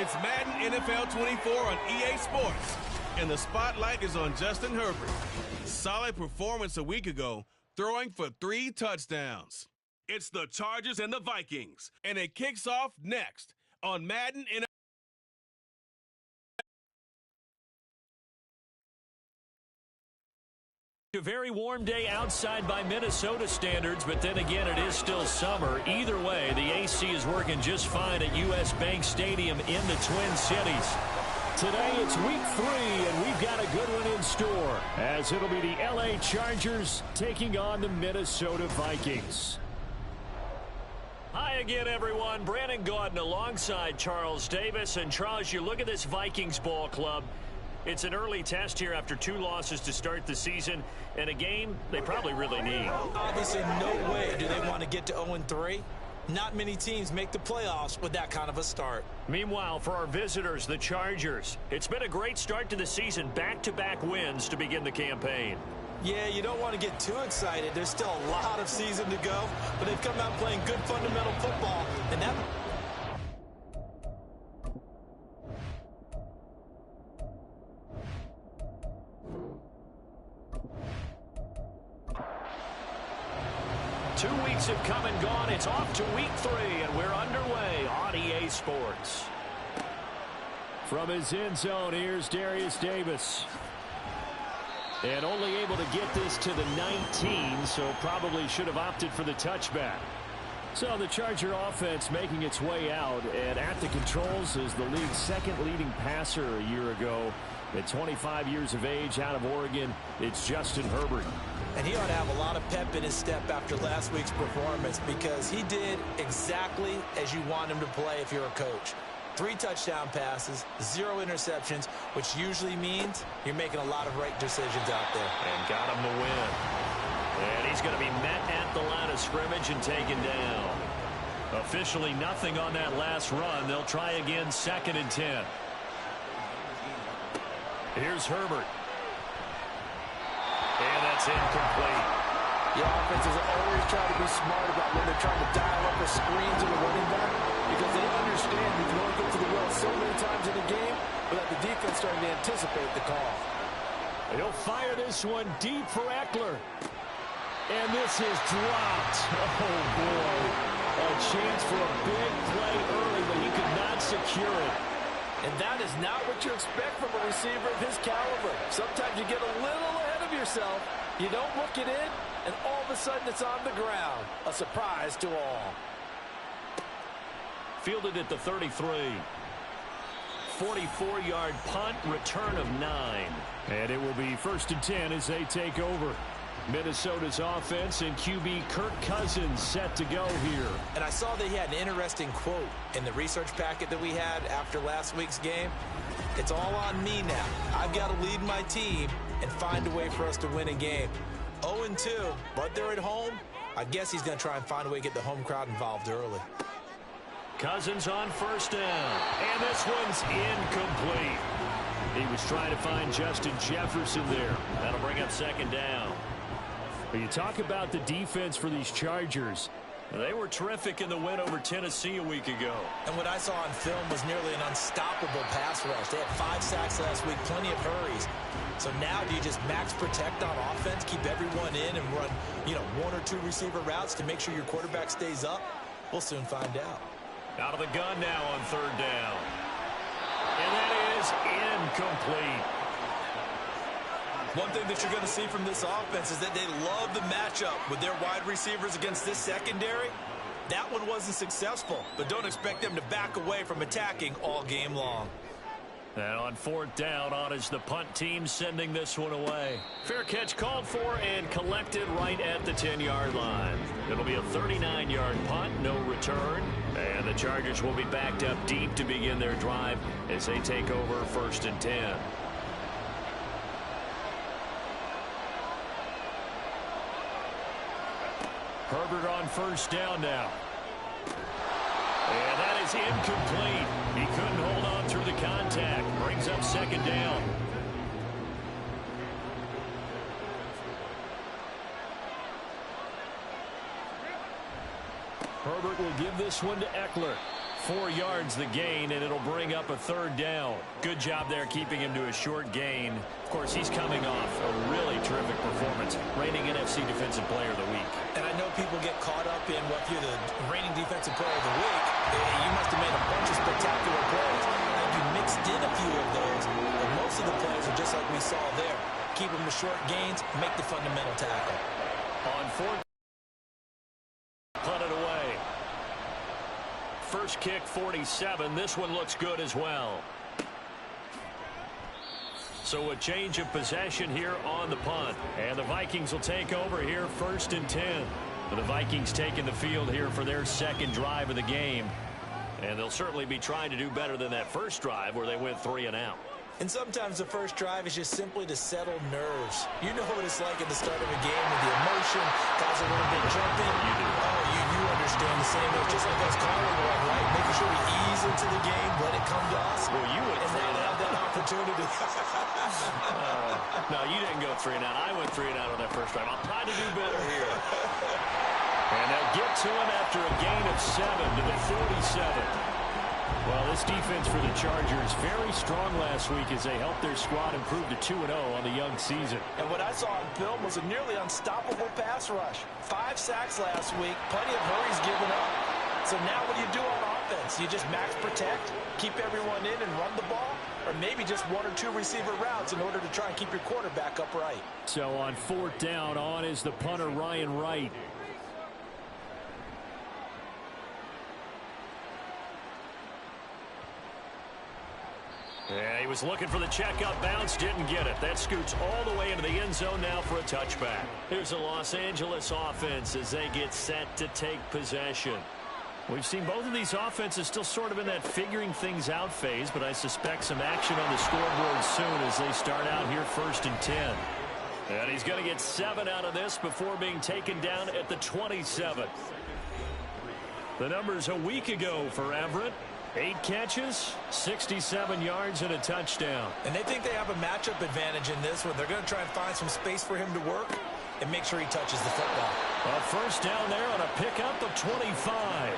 It's Madden NFL 24 on EA Sports, and the spotlight is on Justin Herbert. Solid performance a week ago, throwing for 3 touchdowns. It's the Chargers and the Vikings, and it kicks off next on Madden NFL. A very warm day outside by Minnesota standards, but then again, it is still summer. Either way, the AC is working just fine at U.S. Bank Stadium in the Twin Cities. Today, it's week 3, and we've got a good one in store, as it'll be the L.A. Chargers taking on the Minnesota Vikings. Hi again, everyone. Brandon Gaudin alongside Charles Davis. And Charles, you look at this Vikings ball club. It's an early test here after 2 losses to start the season, and a game they probably really need. Obviously, no way do they want to get to 0-3. Not many teams make the playoffs with that kind of a start. Meanwhile, for our visitors, the Chargers, it's been a great start to the season. Back-to-back wins to begin the campaign. Yeah, you don't want to get too excited. There's still a lot of season to go, but they've come out playing good fundamental football, and that... Two weeks have come and gone. It's off to week 3, and we're underway on EA Sports. From his end zone, here's Darius Davis. And only able to get this to the 19, so probably should have opted for the touchback. So the Charger offense making its way out, and at the controls is the league's second leading passer a year ago. At 25 years of age, out of Oregon, it's Justin Herbert. And he ought to have a lot of pep in his step after last week's performance, because he did exactly as you want him to play if you're a coach. 3 touchdown passes, 0 interceptions, which usually means you're making a lot of right decisions out there. And got him to win. And he's going to be met at the line of scrimmage and taken down. Officially nothing on that last run. They'll try again 2nd and 10. Here's Herbert. And that's incomplete. The offenses always try to be smart about when they're trying to dial up a screen to the running back, because they understand you can only get to the well so many times in a game without the defense starting to anticipate the call. He'll fire this one deep for Eckler. And this is dropped. Oh, boy. A chance for a big play early, but he could not secure it. And that is not what you expect from a receiver of his caliber. Sometimes you get a little ahead of yourself, you don't look it in, and all of a sudden it's on the ground. A surprise to all. Fielded at the 33. 44-yard punt, return of 9. And it will be 1st and 10 as they take over. Minnesota's offense and QB Kirk Cousins set to go here. And I saw that he had an interesting quote in the research packet that we had after last week's game. It's all on me now. I've got to lead my team and find a way for us to win a game. 0-2, but they're at home. I guess he's going to try and find a way to get the home crowd involved early. Cousins on 1st down. And this one's incomplete. He was trying to find Justin Jefferson there. That'll bring up 2nd down. But you talk about the defense for these Chargers. They were terrific in the win over Tennessee a week ago. And what I saw on film was nearly an unstoppable pass rush. They had 5 sacks last week, plenty of hurries. So now do you just max protect on offense, keep everyone in, and run, 1 or 2 receiver routes to make sure your quarterback stays up? We'll soon find out. Out of the gun now on 3rd down. And that is incomplete. One thing that you're going to see from this offense is that they love the matchup with their wide receivers against this secondary. That one wasn't successful, but don't expect them to back away from attacking all game long. And on 4th down, on is the punt team sending this one away. Fair catch called for and collected right at the 10-yard line. It'll be a 39-yard punt, no return. And the Chargers will be backed up deep to begin their drive as they take over 1st and 10. Herbert on 1st down now. And that is incomplete. He couldn't hold on through the contact. Brings up 2nd down. Herbert will give this one to Eckler. 4 yards the gain, and it'll bring up a 3rd down. Good job there keeping him to a short gain. Of course, he's coming off a really terrific performance, reigning NFC Defensive Player of the Week. And I know people get caught up in what you're the reigning Defensive Player of the Week. You must have made a bunch of spectacular plays. And you mixed in a few of those, but most of the plays are just like we saw there. Keep them to short gains, make the fundamental tackle. On 4th, punt it away. First kick, 47. This one looks good as well. So a change of possession here on the punt. And the Vikings will take over here, 1st and 10. The Vikings taking the field here for their 2nd drive of the game. And they'll certainly be trying to do better than that first drive where they went 3 and out. And sometimes the first drive is just simply to settle nerves. You know what it's like at the start of a game with the emotion, guys a little bit jumping. You do. Oh, you understand the same. It's just like us calling one, right? Making sure we ease into the game, let it come to us. Well, you went 3 and out. Have that opportunity. No, you didn't go 3 and out. I went 3 and out on that first drive. I'll try to do better here. And they'll get to him after a gain of 7 to the 47. Well, this defense for the Chargers very strong last week as they helped their squad improve to 2-0 on the young season. And what I saw on film was a nearly unstoppable pass rush. 5 sacks last week, plenty of hurries given up. So now what do you do on offense? You just max protect, keep everyone in and run the ball? Or maybe just 1 or 2 receiver routes in order to try and keep your quarterback upright? So on 4th down, on is the punter Ryan Wright. Yeah, he was looking for the checkup bounce, didn't get it. That scoots all the way into the end zone now for a touchback. Here's the Los Angeles offense as they get set to take possession. We've seen both of these offenses still sort of in that figuring things out phase, but I suspect some action on the scoreboard soon as they start out here 1st and 10. And he's going to get 7 out of this before being taken down at the 27. The numbers a week ago for Everett. 8 catches, 67 yards, and a touchdown. And they think they have a matchup advantage in this one. They're going to try and find some space for him to work and make sure he touches the football. A 1st down there on a pickup of 25.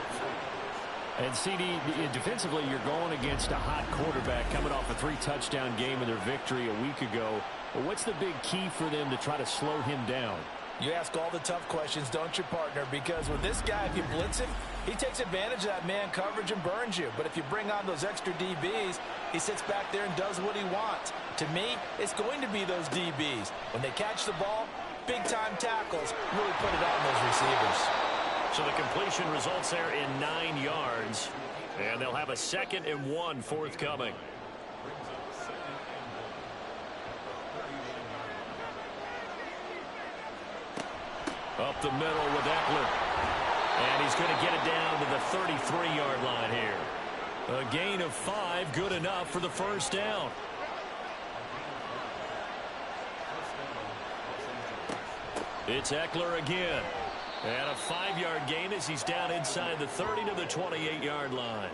And CD, defensively, you're going against a hot quarterback coming off a 3-touchdown game in their victory a week ago. But what's the big key for them to try to slow him down? You ask all the tough questions, don't you, partner? Because with this guy, if you blitz him, he takes advantage of that man coverage and burns you. But if you bring on those extra DBs, he sits back there and does what he wants. To me, it's going to be those DBs. When they catch the ball, big-time tackles really put it on those receivers. So the completion results there in 9 yards. And they'll have a 2nd and 1 forthcoming. Up the middle with Eckler. And he's going to get it down to the 33-yard line here. A gain of 5, good enough for the 1st down. It's Eckler again. And a 5-yard gain as he's down inside the 30 to the 28-yard line.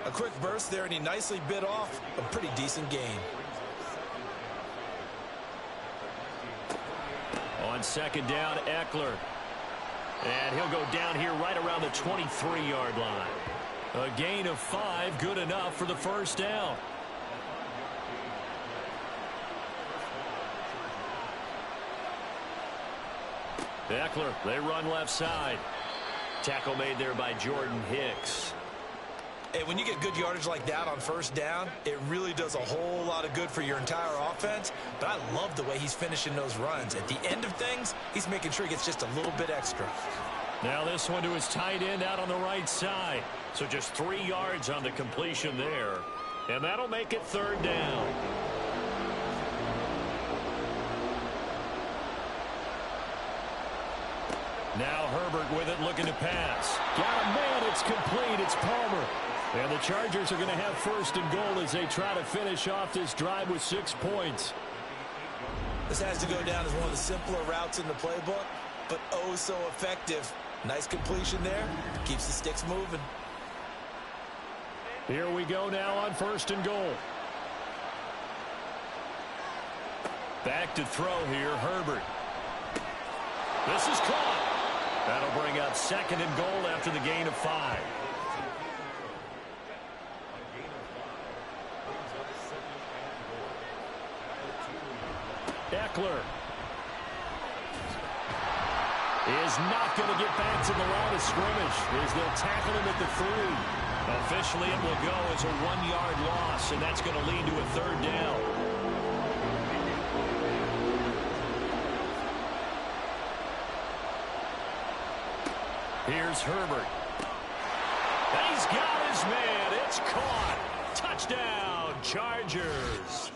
A quick burst there, and he nicely bit off a pretty decent gain. On 2nd down, Eckler. And he'll go down here right around the 23-yard line. A gain of 5, good enough for the 1st down. Eckler, they run left side. Tackle made there by Jordan Hicks. And when you get good yardage like that on 1st down, it really does a whole lot of good for your entire offense. But I love the way he's finishing those runs. At the end of things, he's making sure he gets just a little bit extra. Now this one to his tight end out on the right side. So just 3 yards on the completion there. And that'll make it 3rd down. Now Herbert with it, looking to pass. Got a man, it's complete, it's Palmer. And the Chargers are going to have 1st and goal as they try to finish off this drive with 6 points. This has to go down as one of the simpler routes in the playbook, but oh so effective. Nice completion there, keeps the sticks moving. Here we go now on 1st and goal. Back to throw here, Herbert. This is caught. That'll bring up 2nd and goal after the gain of 5. Eckler is not going to get back to the line of scrimmage as they'll tackle him at the 3. Officially, it will go as a 1-yard loss, and that's going to lead to a 3rd down. Here's Herbert. And he's got his man. It's caught. Touchdown, Chargers.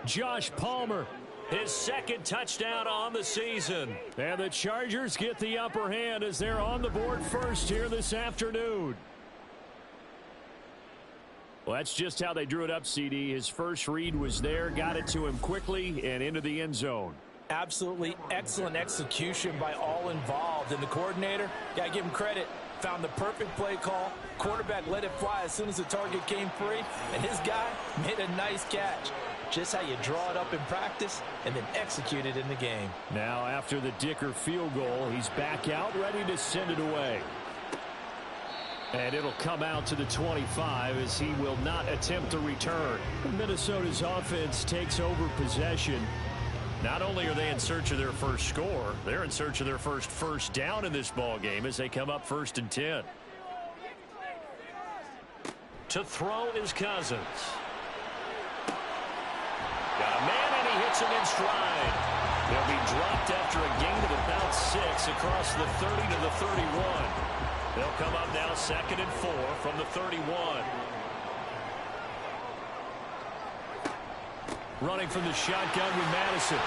Josh Palmer, his 2nd touchdown on the season. And the Chargers get the upper hand as they're on the board first here this afternoon. Well, that's just how they drew it up, CD. His first read was there, got it to him quickly, and into the end zone. Absolutely excellent execution by all involved. And the coordinator, got to give him credit, found the perfect play call. Quarterback let it fly as soon as the target came free, and his guy made a nice catch. Just how you draw it up in practice and then execute it in the game. Now, after the Dicker field goal, he's back out, ready to send it away. And it'll come out to the 25 as he will not attempt to return. Minnesota's offense takes over possession. Not only are they in search of their first score, they're in search of their first down in this ball game as they come up 1st and 10. To throw is Cousins. Got a man, and he hits him in stride. They'll be dropped after a gain of about 6 across the 30 to the 31. They'll come up now 2nd and 4 from the 31. Running from the shotgun with Madison.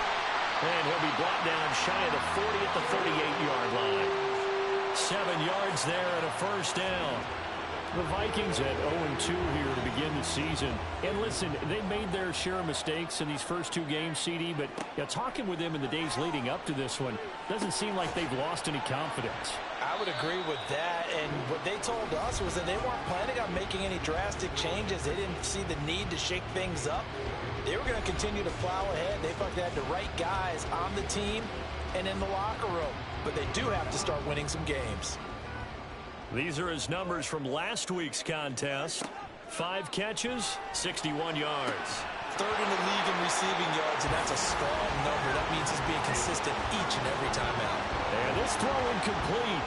And he'll be brought down shy of the 40 at the 38-yard line. 7 yards there and a 1st down. The Vikings at 0-2 here to begin the season. And listen, they made their share of mistakes in these first 2 games, CD, but talking with them in the days leading up to this one, doesn't seem like they've lost any confidence. I would agree with that, and what they told us was that they weren't planning on making any drastic changes. They didn't see the need to shake things up. They were going to continue to plow ahead. They felt they had the right guys on the team and in the locker room, but they do have to start winning some games. These are his numbers from last week's contest. 5 catches, 61 yards. 3rd in the league in receiving yards, and that's a strong number. That means he's being consistent each and every time out. And this throw incomplete.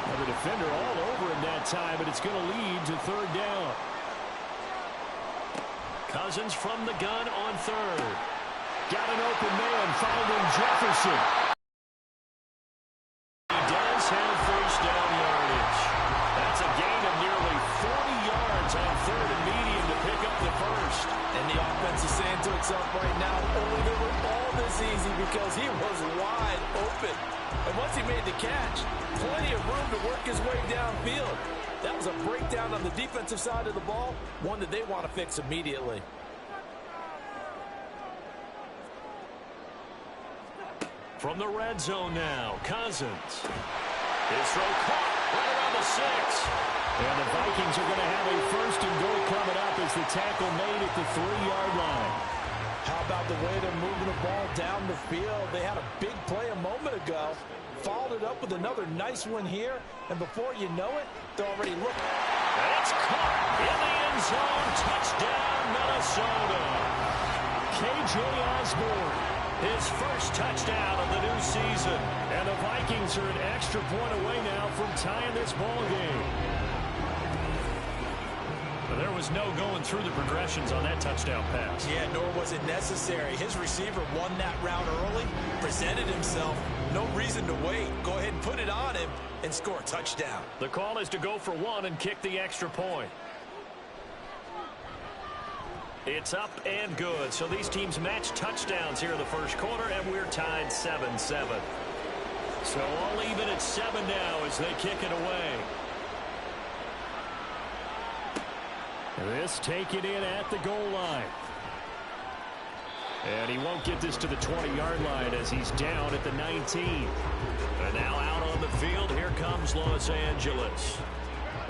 Well, the defender all over him that time, but it's going to lead to 3rd down. Cousins from the gun on 3rd. Got an open man, finding Jefferson. He does have 1st down yardage. That's a gain of nearly 40 yards on 3rd and medium to pick up the 1st. And the offense is saying to itself right now, only they were all this easy because he was wide open. And once he made the catch, plenty of room to work his way downfield. That was a breakdown on the defensive side of the ball, one that they want to fix immediately. From the red zone now, Cousins. His throw caught right around the 6. And the Vikings are going to have a 1st and goal coming up as the tackle made at the 3-yard line. How about the way they're moving the ball down the field? They had a big play a moment ago. Followed it up with another nice one here. And before you know it, they're already looking. And it's caught in the end zone. Touchdown, Minnesota. K.J. Osborne, his 1st touchdown of the new season. And the Vikings are an extra point away now from tying this ball game. There was no going through the progressions on that touchdown pass. Yeah, nor was it necessary. His receiver won that route early, presented himself. No reason to wait. Go ahead and put it on him and score a touchdown. The call is to go for 1 and kick the extra point. It's up and good. So these teams match touchdowns here in the 1st quarter, and we're tied 7-7. So all even at 7 now as they kick it away. This taken in at the goal line. And he won't get this to the 20-yard line as he's down at the 19. And now out on the field, here comes Los Angeles.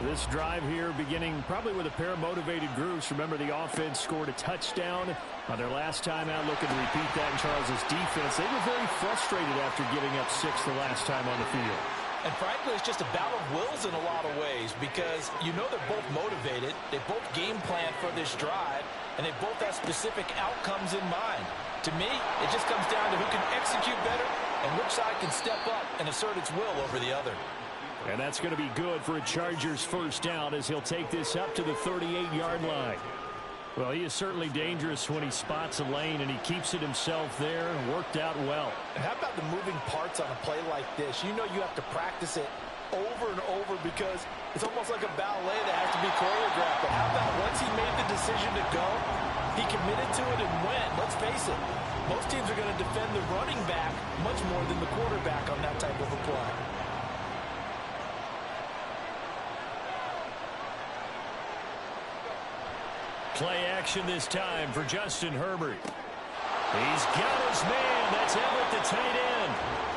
This drive here beginning probably with a pair of motivated groups. Remember, the offense scored a touchdown on their last time out, looking to repeat that in Charles' defense. They were very frustrated after giving up 6 the last time on the field. And frankly, it's just a battle of wills in a lot of ways because you know they're both motivated. They both game plan for this drive, and they both have specific outcomes in mind. To me, it just comes down to who can execute better and which side can step up and assert its will over the other. And that's going to be good for a Chargers first down as he'll take this up to the 38-yard line. Well, he is certainly dangerous when he spots a lane, and he keeps it himself there and worked out well. And how about the moving parts on a play like this? You know you have to practice it over and over because it's almost like a ballet that has to be choreographed. But how about once he made the decision to go, he committed to it and went. Let's face it, most teams are going to defend the running back much more than the quarterback on that type of a play. Play action this time for Justin Herbert. He's got his man. That's Everett, the tight end.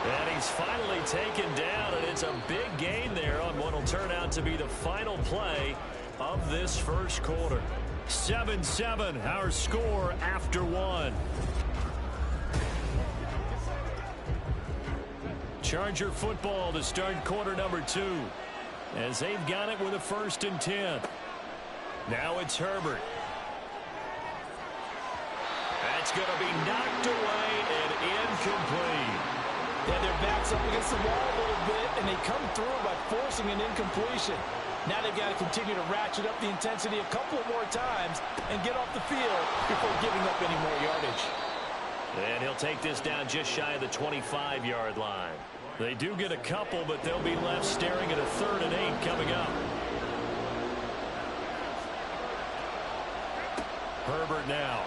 And he's finally taken down, and it's a big gain there on what will turn out to be the final play of this first quarter. 7-7, our score after one. Charger football to start quarter number 2, as they've got it with a 1st and 10. Now it's Herbert. That's going to be knocked away and incomplete. Yeah, their back's up against the wall a little bit, and they come through by forcing an incompletion. Now they've got to continue to ratchet up the intensity a couple more times and get off the field before giving up any more yardage. And he'll take this down just shy of the 25-yard line. They do get a couple, but they'll be left staring at a 3rd and 8 coming up. Herbert now.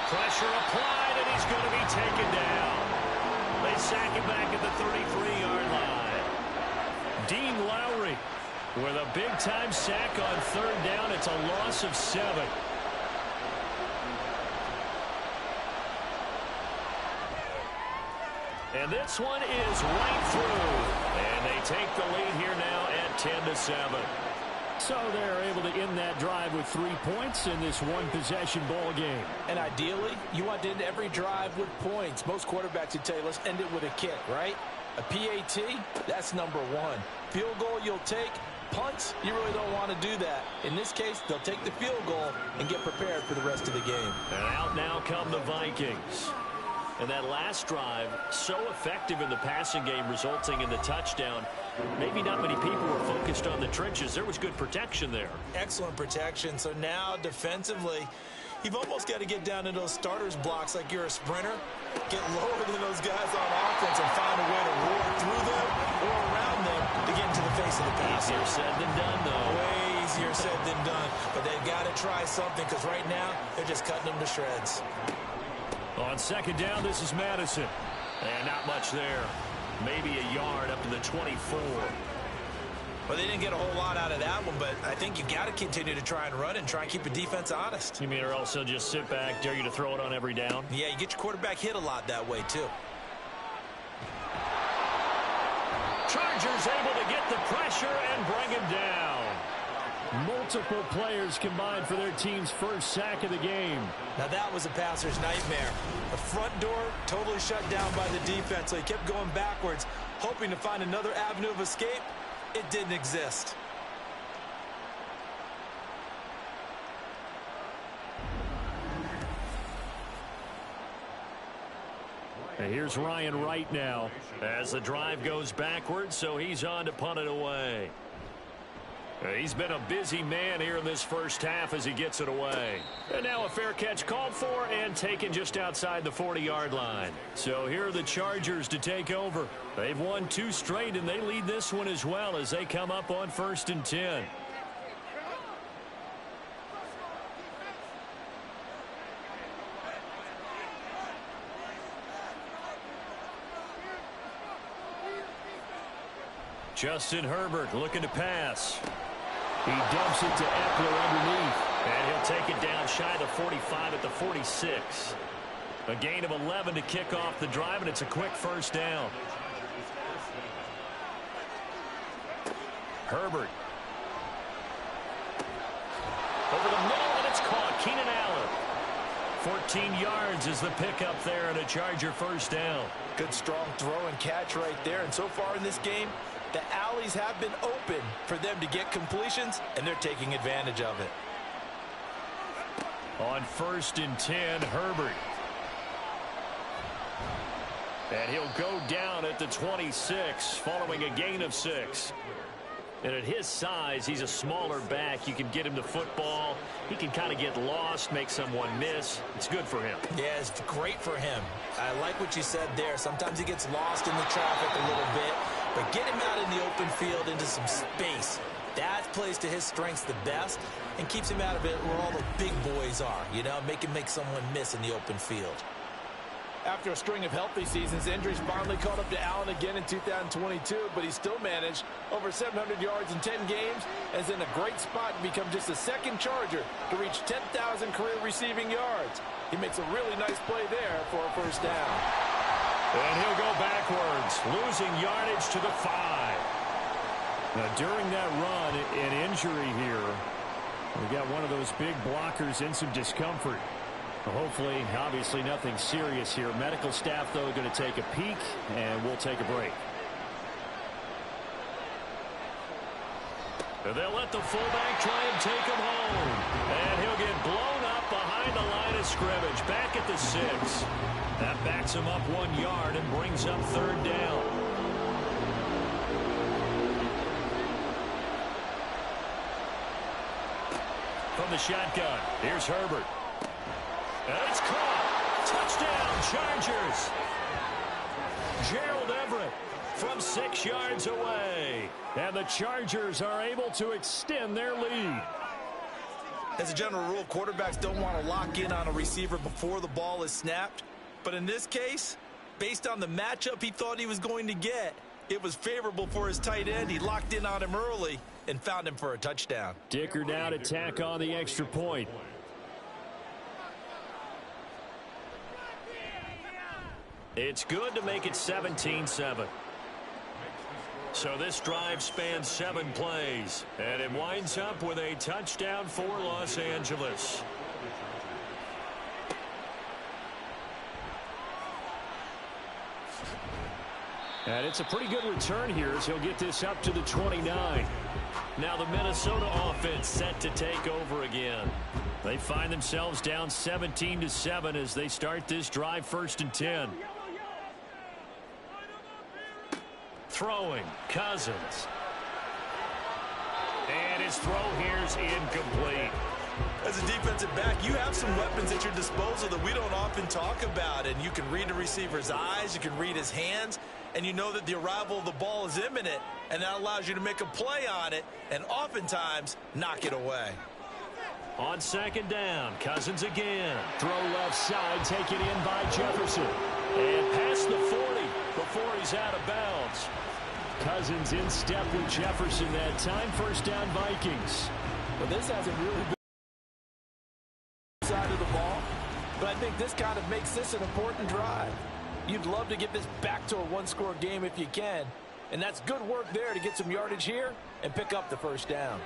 Pressure applied, and he's going to be taken down. They sack him back at the 33-yard line. Dean Lowry with a big-time sack on 3rd down. It's a loss of 7. And this one is right through. And they take the lead here now at 10-7. So they're able to end that drive with 3 points in this one-possession ball game. And ideally, you want to end every drive with points. Most quarterbacks would tell you, let's end it with a kick, right? A PAT, that's number 1. Field goal you'll take. Punts, you really don't want to do that. In this case, they'll take the field goal and get prepared for the rest of the game. And out now come the Vikings. And that last drive, so effective in the passing game, resulting in the touchdown. Maybe not many people were focused on the trenches. There was good protection there. Excellent protection. So now defensively, you've almost got to get down to those starters blocks like you're a sprinter. Get lower than those guys on offense and find a way to roar through them or around them to get into the face of the pass. Easier said than done, though. Way easier said than done. But they've got to try something because right now they're just cutting them to shreds. On 2nd down, this is Madison. And not much there. Maybe a yard up to the 24. Well, they didn't get a whole lot out of that one, but I think you got to continue to try and run and try and keep the defense honest. You mean or else they'll just sit back, dare you to throw it on every down? Yeah, you get your quarterback hit a lot that way, too. Chargers able to get the pressure and bring him down. Multiple players combined for their team's first sack of the game. Now that was a passer's nightmare. The front door totally shut down by the defense, so he kept going backwards, hoping to find another avenue of escape. It didn't exist. And here's Ryan Wright now as the drive goes backwards, so he's on to punt it away. He's been a busy man here in this first half as he gets it away. And now a fair catch called for and taken just outside the 40-yard line. So here are the Chargers to take over. They've won 2 straight, and they lead this one as well as they come up on 1st and 10. Justin Herbert looking to pass. He dumps it to Eckler underneath. And he'll take it down shy of the 45 at the 46. A gain of 11 to kick off the drive, and it's a quick first down. Herbert. Over the middle, and it's caught. Keenan Allen. 14 yards is the pickup there, and a Charger first down. Good strong throw and catch right there. And so far in this game, the alleys have been open for them to get completions, and they're taking advantage of it. On 1st and 10, Herbert. And he'll go down at the 26 following a gain of 6. And at his size, he's a smaller back. You can get him the football. He can kind of get lost, make someone miss. It's good for him. Yeah, it's great for him. I like what you said there. Sometimes he gets lost in the traffic a little bit. But get him out in the open field into some space. That plays to his strengths the best and keeps him out of it where all the big boys are. You know, make him make someone miss in the open field. After a string of healthy seasons, injuries finally caught up to Allen again in 2022, but he still managed over 700 yards in 10 games and is in a great spot to become just the second Charger to reach 10,000 career receiving yards. He makes a really nice play there for a first down. And he'll go backwards, losing yardage to the 5. Now, during that run, an injury here. We got one of those big blockers in some discomfort. Hopefully, obviously, nothing serious here. Medical staff, though, going to take a peek, and we'll take a break. And they'll let the fullback try and take him home. And he'll get blown up behind the line of scrimmage, back at the 6. That backs him up 1 yard and brings up 3rd down. From the shotgun, here's Herbert. And it's caught. Touchdown, Chargers. Gerald Everett from 6 yards away. And the Chargers are able to extend their lead. As a general rule, quarterbacks don't want to lock in on a receiver before the ball is snapped. But in this case, based on the matchup he thought he was going to get, it was favorable for his tight end. He locked in on him early and found him for a touchdown. Dicker now to tack on the extra point. It's good to make it 17-7. So this drive spans 7 plays, and it winds up with a touchdown for Los Angeles. And it's a pretty good return here as he'll get this up to the 29. Now the Minnesota offense set to take over again. They find themselves down 17-7 as they start this drive 1st and 10. Throwing, Cousins. And his throw here's incomplete. As a defensive back, you have some weapons at your disposal that we don't often talk about. And you can read the receiver's eyes, you can read his hands, and you know that the arrival of the ball is imminent. And that allows you to make a play on it and oftentimes knock it away. On 2nd down, Cousins again. Throw left side, taken in by Jefferson. And past the 40 before he's out of bounds. Cousins in step with Jefferson that time. 1st down, Vikings. Well, this hasn't really been side of the ball, but I think this kind of makes this an important drive. You'd love to get this back to a 1-score game if you can, and that's good work there to get some yardage here and pick up the 1st down.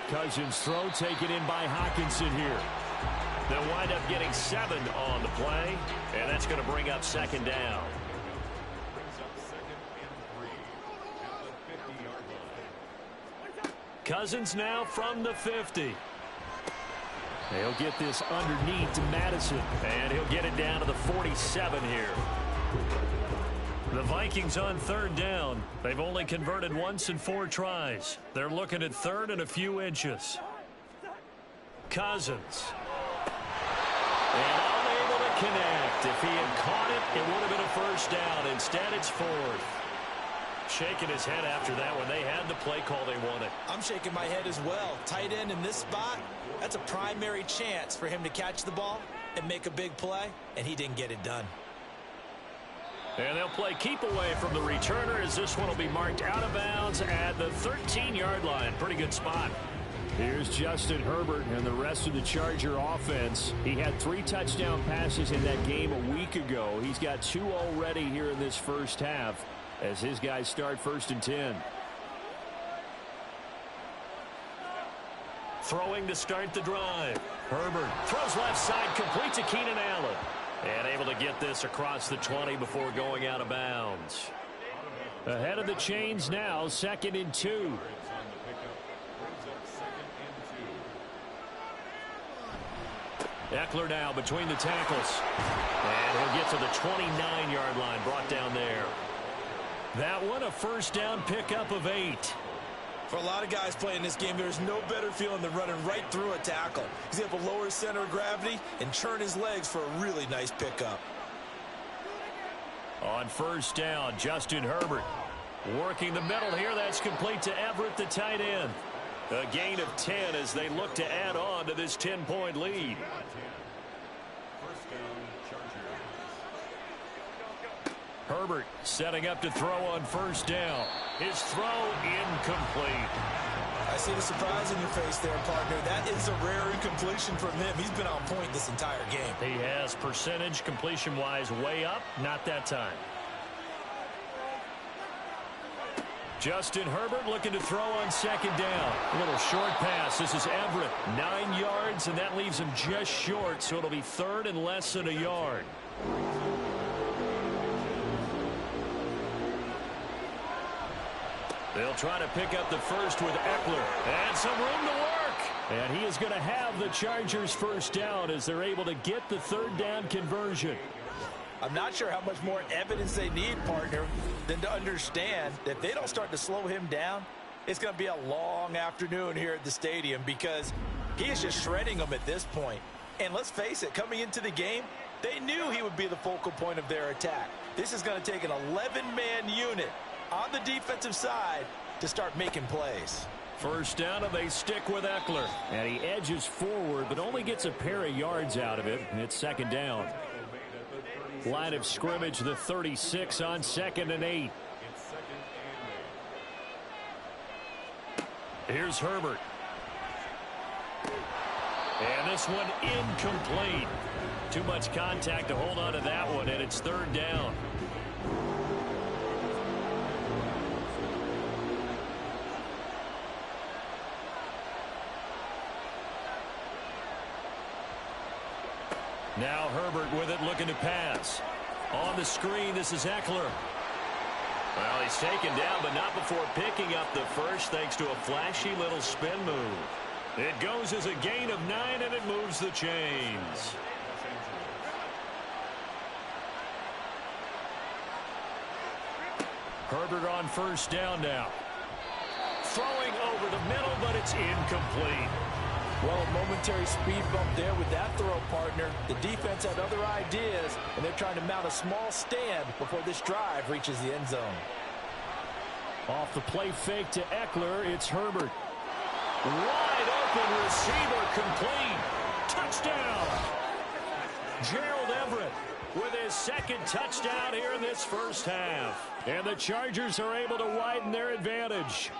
Cousins' throw taken in by Hawkinson here. They'll wind up getting 7 on the play, and that's going to bring up 2nd down. Cousins now from the 50. He'll get this underneath to Madison, and he'll get it down to the 47 here. The Vikings on 3rd down. They've only converted once in 4 tries. They're looking at 3rd and a few inches. Cousins. And unable to connect. If he had caught it, it would have been a 1st down. Instead, it's 4th. Shaking his head after that when they had the play call they wanted. I'm shaking my head as well. Tight end in this spot, that's a primary chance for him to catch the ball and make a big play, and he didn't get it done. And they'll play keep away from the returner as this one will be marked out of bounds at the 13-yard line. Pretty good spot. Here's Justin Herbert and the rest of the Charger offense. He had 3 touchdown passes in that game a week ago. He's got 2 already here in this first half as his guys start 1st and 10. Throwing to start the drive. Herbert throws left side, complete to Keenan Allen. And able to get this across the 20 before going out of bounds. Ahead of the chains now, 2nd and 2. Eckler now between the tackles. And he'll get to the 29-yard line, brought down there. That one a first down pickup of 8. For a lot of guys playing this game, there's no better feeling than running right through a tackle. He's able to lower his center of gravity and churn his legs for a really nice pickup. On first down, Justin Herbert working the middle here. That's complete to Everett, the tight end. A gain of 10 as they look to add on to this 10-point lead. Herbert setting up to throw on first down. His throw incomplete. I see the surprise in your face there, partner. That is a rare incompletion from him. He's been on point this entire game. He has percentage completion-wise way up. Not that time. Justin Herbert looking to throw on second down. A little short pass. This is Everett. 9 yards, and that leaves him just short, so it'll be third and less than a yard. They'll try to pick up the first with Eckler. And some room to work. And he is going to have the Chargers first down as they're able to get the third down conversion. I'm not sure how much more evidence they need, partner, than to understand that if they don't start to slow him down, it's going to be a long afternoon here at the stadium because he is just shredding them at this point. And let's face it, coming into the game, they knew he would be the focal point of their attack. This is going to take an 11-man unit on the defensive side to start making plays. First down, and they stick with Eckler. And he edges forward, but only gets a pair of yards out of it. And it's second down. Line of scrimmage, the 36 on 2nd and 8. Here's Herbert. And this one incomplete. Too much contact to hold on to that one, and it's third down. Now Herbert with it, looking to pass. On the screen, this is Eckler. Well, he's taken down, but not before picking up the first, thanks to a flashy little spin move. It goes as a gain of 9, and it moves the chains. Herbert on first down now. Throwing over the middle, but it's incomplete. Well, a momentary speed bump there with that throw, partner. The defense had other ideas, and they're trying to mount a small stand before this drive reaches the end zone. Off the play fake to Eckler, it's Herbert. Wide open receiver, complete. Touchdown. Gerald Everett with his second touchdown here in this first half. And the Chargers are able to widen their advantage.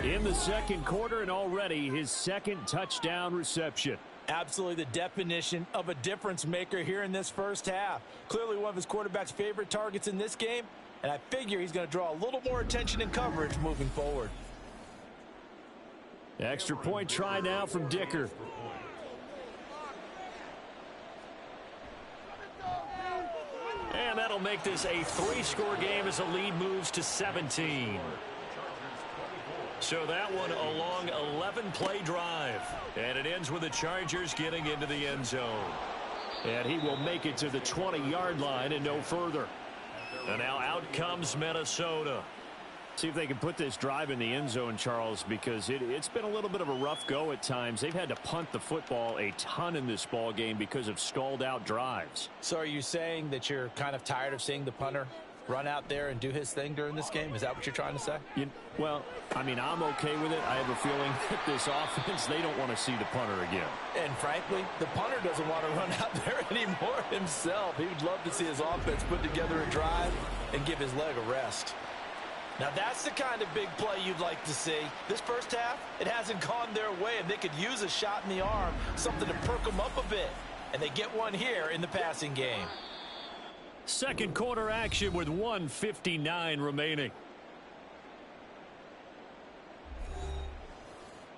In the second quarter, and already his second touchdown reception. Absolutely the definition of a difference maker here in this first half. Clearly one of his quarterback's favorite targets in this game, and I figure he's going to draw a little more attention and coverage moving forward. Extra point try now from Dicker. And that'll make this a 3-score game as the lead moves to 17. So that one a long 11-play drive. And it ends with the Chargers getting into the end zone. And he will make it to the 20-yard line and no further. And now out comes Minnesota. See if they can put this drive in the end zone, Charles, because it's been a little bit of a rough go at times. They've had to punt the football a ton in this ball game because of stalled-out drives. So are you saying that you're kind of tired of seeing the punter run out there and do his thing during this game? Is that what you're trying to say? Well, I mean, I'm okay with it. I have a feeling that this offense, they don't want to see the punter again. And frankly, the punter doesn't want to run out there anymore himself. He would love to see his offense put together a drive and give his leg a rest. Now that's the kind of big play you'd like to see. This first half, it hasn't gone their way, and they could use a shot in the arm, something to perk them up a bit. And they get one here in the passing game. Second quarter action with 1:59 remaining.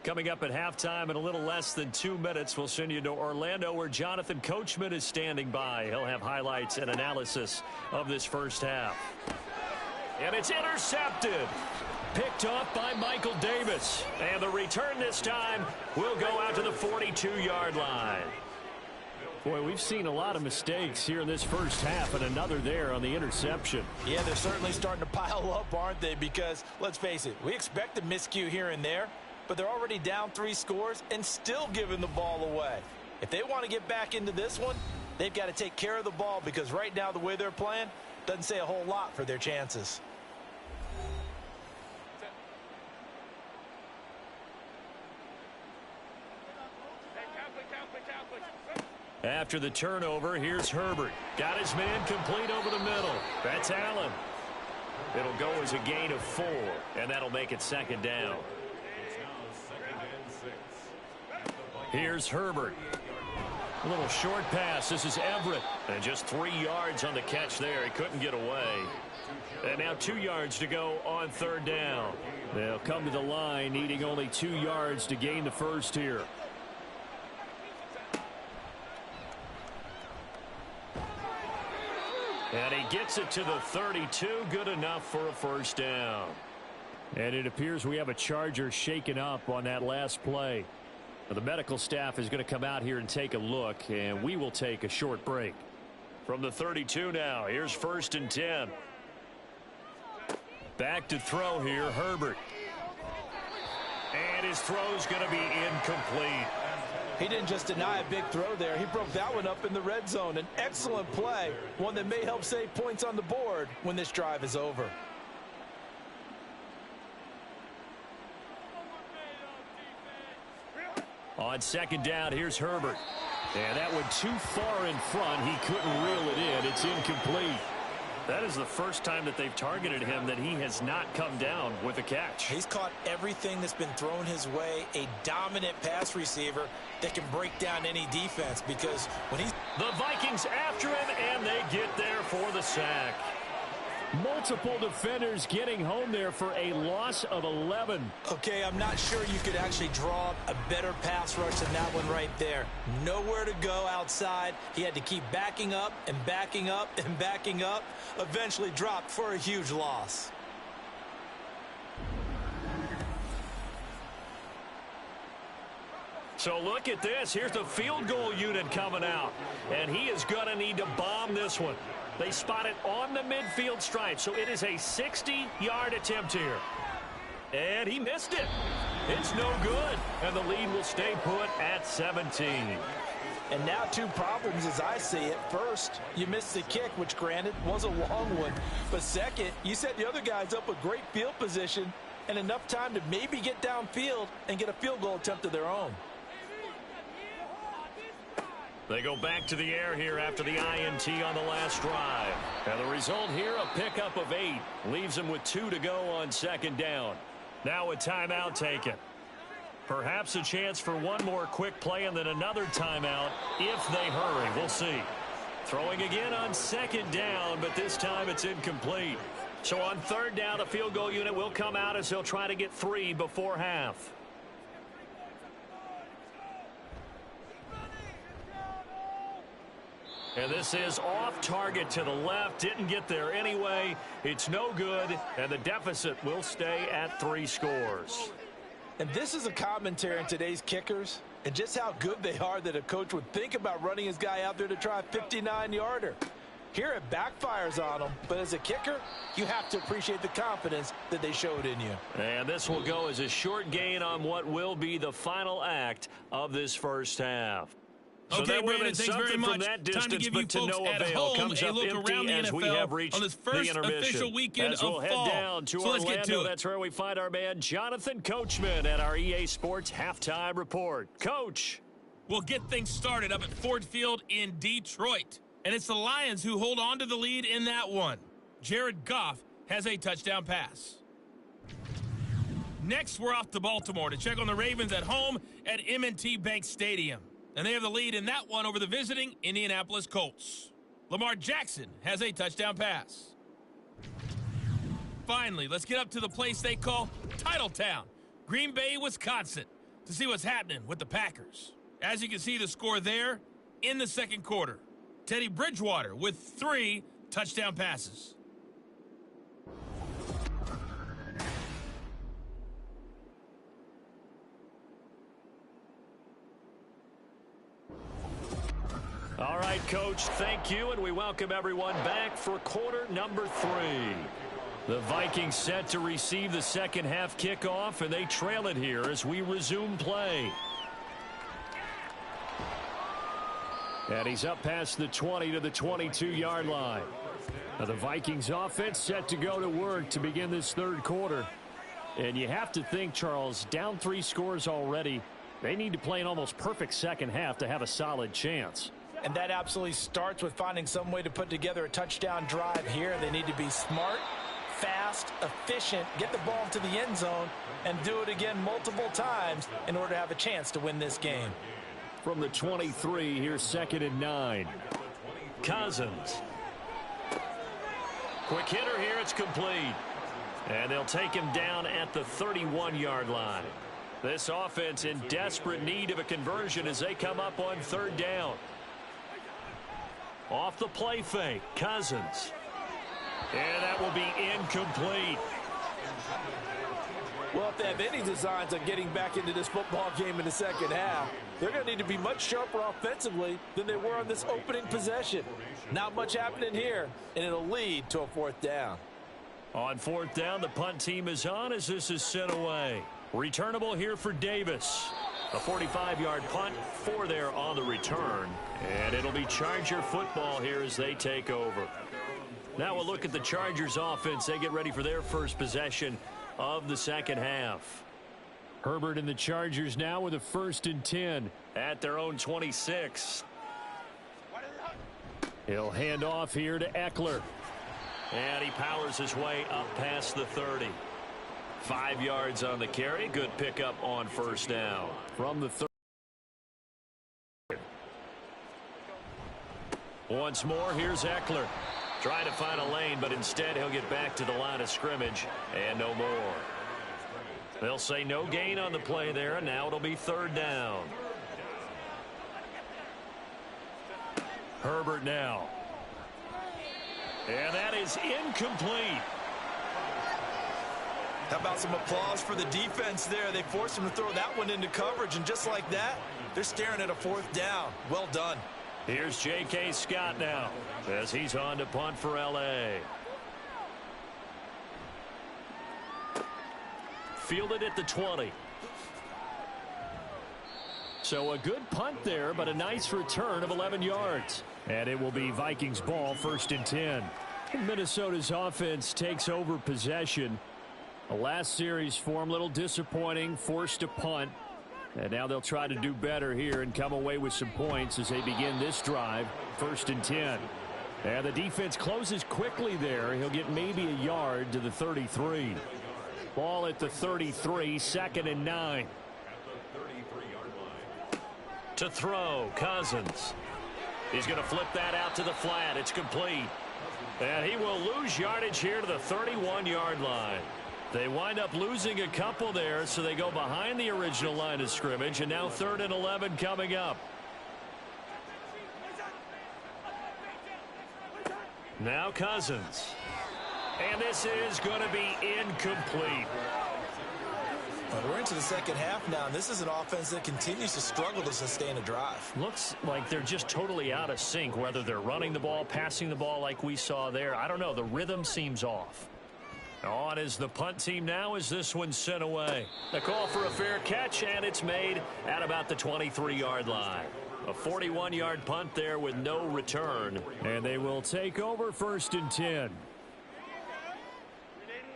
Coming up at halftime in a little less than 2 minutes, we'll send you to Orlando where Jonathan Coachman is standing by. He'll have highlights and analysis of this first half. And it's intercepted. Picked off by Michael Davis. And the return this time will go out to the 42-yard line. Boy, we've seen a lot of mistakes here in this first half, and another there on the interception. Yeah, they're certainly starting to pile up, aren't they? Because, let's face it, we expect a miscue here and there, but they're already down 3 scores and still giving the ball away. If they want to get back into this one, they've got to take care of the ball, because right now the way they're playing doesn't say a whole lot for their chances. After the turnover, here's Herbert. Got his man complete over the middle. That's Allen. It'll go as a gain of 4, and that'll make it second down. Here's Herbert. A little short pass. This is Everett. And just 3 yards on the catch there. He couldn't get away. And now 2 yards to go on third down. They'll come to the line needing only 2 yards to gain the first here. And he gets it to the 32. Good enough for a first down. And it appears we have a Charger shaken up on that last play. The medical staff is going to come out here and take a look, and we will take a short break. From the 32 now, here's 1st and 10. Back to throw here, Herbert. And his throw's going to be incomplete. He didn't just deny a big throw there. He broke that one up in the red zone. An excellent play, one that may help save points on the board when this drive is over. On second down, here's Herbert. And that one too far in front. He couldn't reel it in. It's incomplete. That is the first time that they've targeted him that he has not come down with a catch. He's caught everything that's been thrown his way. A dominant pass receiver that can break down any defense, because when he's... The Vikings after him, and they get there for the sack. Multiple defenders getting home there for a loss of 11. Okay, I'm not sure you could actually draw a better pass rush than that one right there. Nowhere to go outside. He had to keep backing up and backing up and backing up. Eventually dropped for a huge loss. So look at this. Here's the field goal unit coming out. And he is going to need to bomb this one. They spot it on the midfield stripe, so it is a 60-yard attempt here. And he missed it. It's no good. And the lead will stay put at 17. And now 2 problems as I see it. First, you missed the kick, which granted was a long one. But second, you set the other guys up with great field position and enough time to maybe get downfield and get a field goal attempt of their own. They go back to the air here after the INT on the last drive. And the result here, a pickup of 8. Leaves them with 2 to go on second down. Now a timeout taken. Perhaps a chance for one more quick play and then another timeout if they hurry. We'll see. Throwing again on second down, but this time it's incomplete. So on third down, the field goal unit will come out as they'll try to get 3 before half. And this is off target to the left. Didn't get there anyway. It's no good, and the deficit will stay at 3 scores. And this is a commentary on today's kickers and just how good they are that a coach would think about running his guy out there to try a 59-yarder. Here it backfires on him, but as a kicker, you have to appreciate the confidence that they showed in you. And this will go as a short gain on what will be the final act of this first half. So okay, Brandon, thanks very much. Time to give you folks at home a look around the NFL on this first official weekend of fall. Head down to Orlando. Let's get to it. That's where we find our man Jonathan Coachman at our EA Sports Halftime Report. Coach. We'll get things started up at Ford Field in Detroit. And it's the Lions who hold on to the lead in that one. Jared Goff has a touchdown pass. Next, we're off to Baltimore to check on the Ravens at home at M&T Bank Stadium. And they have the lead in that one over the visiting Indianapolis Colts. Lamar Jackson has a touchdown pass. Finally, let's get up to the place they call Titletown, Green Bay, Wisconsin, to see what's happening with the Packers. As you can see, the score there in the second quarter. Teddy Bridgewater with 3 touchdown passes. right, Coach, thank you, and we welcome everyone back for quarter number 3. The Vikings set to receive the second half kickoff, and they trail it here as we resume play. And he's up past the 20 to the 22-yard line. Now the Vikings offense set to go to work to begin this third quarter. And you have to think, Charles, down 3 scores already. They need to play an almost perfect second half to have a solid chance. And that absolutely starts with finding some way to put together a touchdown drive here. They need to be smart, fast, efficient, get the ball to the end zone, and do it again multiple times in order to have a chance to win this game. From the 23, here's 2nd and 9. Cousins. Quick hitter here, it's complete. And they'll take him down at the 31-yard line. This offense in desperate need of a conversion as they come up on 3rd down. Off the play fake, Cousins. And that will be incomplete. Well, if they have any designs on getting back into this football game in the second half, they're going to need to be much sharper offensively than they were on this opening possession. Not much happening here, and it'll lead to a 4th down. On 4th down, the punt team is on as this is sent away. Returnable here for Davis. A 45-yard punt, 4 there on the return. And it'll be Charger football here as they take over. Now we'll look at the Chargers offense. They get ready for their first possession of the second half. Herbert and the Chargers now with a 1st and 10 at their own 26. He'll hand off here to Eckler. And he powers his way up past the 30. 5 yards on the carry. Good pickup on 1st down. From the 30. Once more, here's Eckler. Trying to find a lane, but instead he'll get back to the line of scrimmage and no more. They'll say no gain on the play there, and now it'll be 3rd down. Herbert now. And that is incomplete. How about some applause for the defense there? They forced him to throw that one into coverage, and just like that, they're staring at a 4th down. Well done. Here's J.K. Scott now as he's on to punt for L.A. Fielded at the 20. So a good punt there, but a nice return of 11 yards. And it will be Vikings ball, 1st and 10. Minnesota's offense takes over possession. The last series for them, a little disappointing, forced a punt. And now they'll try to do better here and come away with some points as they begin this drive, 1st and 10. And the defense closes quickly there. He'll get maybe a yard to the 33. Ball at the 33, 2nd and 9. To throw, Cousins. He's going to flip that out to the flat. It's complete. And he will lose yardage here to the 31-yard line. They wind up losing a couple there, so they go behind the original line of scrimmage, and now 3rd and 11 coming up. Now Cousins. And this is going to be incomplete. We're into the second half now, and this is an offense that continues to struggle to sustain a drive. Looks like they're just totally out of sync, whether they're running the ball, passing the ball like we saw there. I don't know. The rhythm seems off. On is the punt team now as this one's sent away. The call for a fair catch, and it's made at about the 23-yard line. A 41-yard punt there with no return. And they will take over 1st and 10.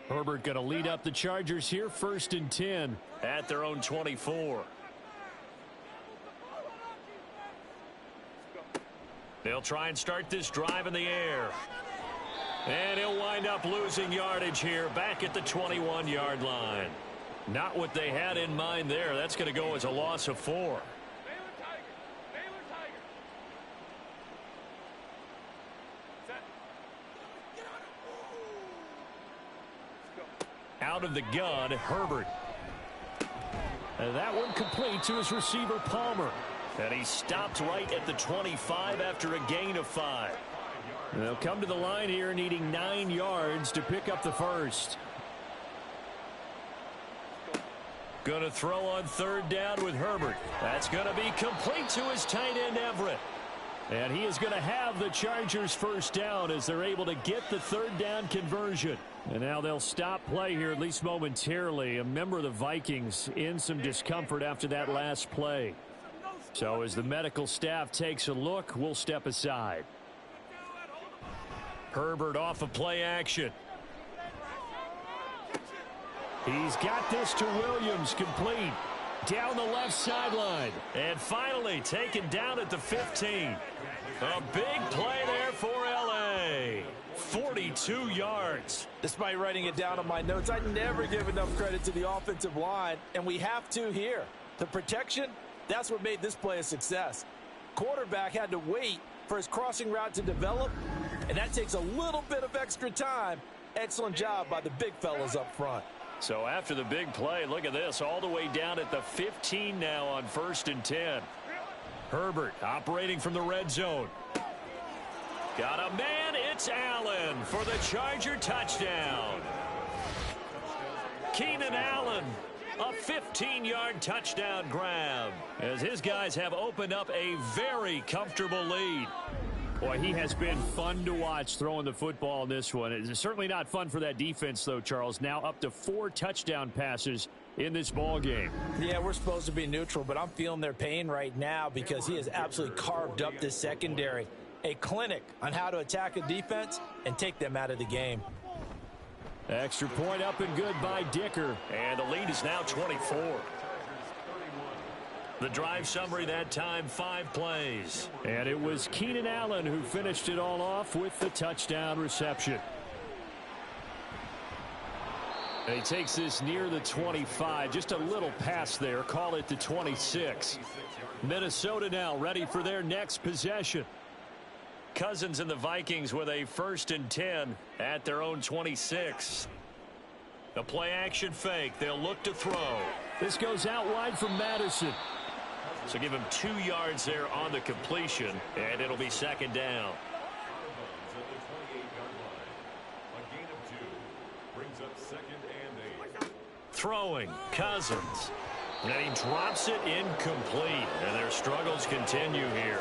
Herbert going to lead up the Chargers here, 1st and 10 at their own 24. They'll try and start this drive in the air. And he'll wind up losing yardage here back at the 21-yard line. Not what they had in mind there. That's going to go as a loss of 4. Out of the gun, Herbert. And that one complete to his receiver, Palmer. And he stopped right at the 25 after a gain of 5. They'll come to the line here needing 9 yards to pick up the first. Going to throw on 3rd down with Herbert. That's going to be complete to his tight end, Everett. And he is going to have the Chargers first down as they're able to get the third down conversion. And now they'll stop play here, at least momentarily. A member of the Vikings in some discomfort after that last play. So as the medical staff takes a look, we'll step aside. Herbert off of play action. He's got this to Williams, complete. Down the left sideline. And finally taken down at the 15. A big play there for L.A. 42 yards. Despite writing it down on my notes, I never give enough credit to the offensive line, and we have to here. The protection, that's what made this play a success. Quarterback had to wait for his crossing route to develop, and that takes a little bit of extra time. Excellent job by the big fellas up front. So after the big play, look at this, all the way down at the 15 now on 1st and 10. Herbert operating from the red zone. Got a man, it's Allen for the Charger touchdown. Keenan Allen, a 15-yard touchdown grab, as his guys have opened up a very comfortable lead. Boy, he has been fun to watch throwing the football in this one. It's certainly not fun for that defense, though, Charles. Now up to 4 touchdown passes in this ball game. Yeah, we're supposed to be neutral, but I'm feeling their pain right now because he has absolutely carved up this secondary. A clinic on how to attack a defense and take them out of the game. Extra point up and good by Dicker. And the lead is now 24. The drive summary that time, 5 plays. And it was Keenan Allen who finished it all off with the touchdown reception. And he takes this near the 25. Just a little pass there. Call it the 26. Minnesota now ready for their next possession. Cousins and the Vikings with a 1st and 10 at their own 26. A play action fake. They'll look to throw. This goes out wide from Madison. So give him 2 yards there on the completion, and it'll be 2nd down. Throwing, Cousins. And he drops it incomplete, and their struggles continue here.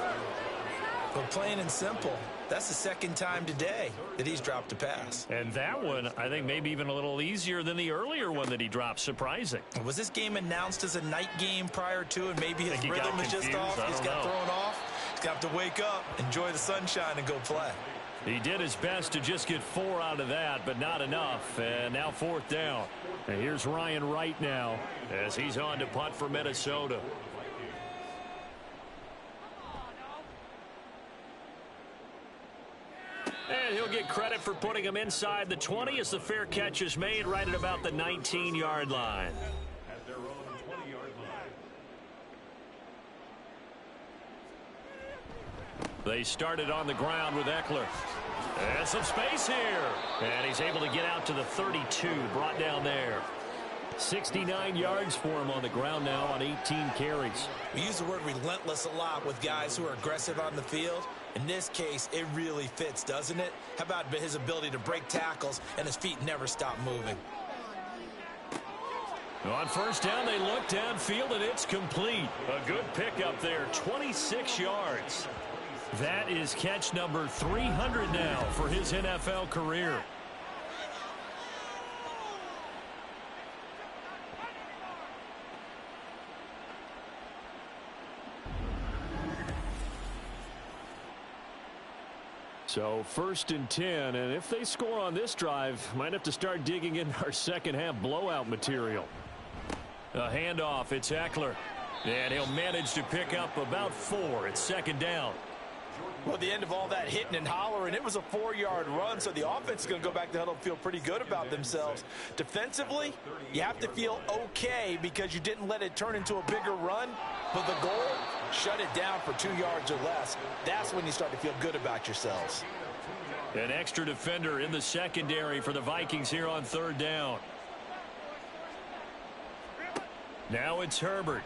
But plain and simple, that's the 2nd time today that he's dropped a pass. And that one, I think, maybe even a little easier than the earlier one that he dropped. Surprising. Was this game announced as a night game prior to, and maybe his rhythm is just off? He's got thrown off. He's got to wake up, enjoy the sunshine, and go play. He did his best to just get 4 out of that, but not enough. And now 4th down. And here's Ryan Wright now as he's on to punt for Minnesota. And he'll get credit for putting him inside the 20 as the fair catch is made right at about the 19-yard line. At their own 20-yard line. They started on the ground with Eckler. And some space here. And he's able to get out to the 32, brought down there. 69 yards for him on the ground now on 18 carries. We use the word relentless a lot with guys who are aggressive on the field. In this case, it really fits, doesn't it? How about his ability to break tackles and his feet never stop moving? On 1st down, they look downfield, and it's complete. A good pickup there, 26 yards. That is catch number 300 now for his NFL career. So 1st and 10, and if they score on this drive, might have to start digging in our second half blowout material. A handoff, it's Eckler. And he'll manage to pick up about 4. It's 2nd down. Well, at the end of all that hitting and hollering, it was a 4-yard run, so the offense is going to go back to huddle and feel pretty good about themselves. Defensively, you have to feel okay because you didn't let it turn into a bigger run, but the goal, shut it down for 2 yards or less. That's when you start to feel good about yourselves. An extra defender in the secondary for the Vikings here on 3rd down. Now it's Herbert.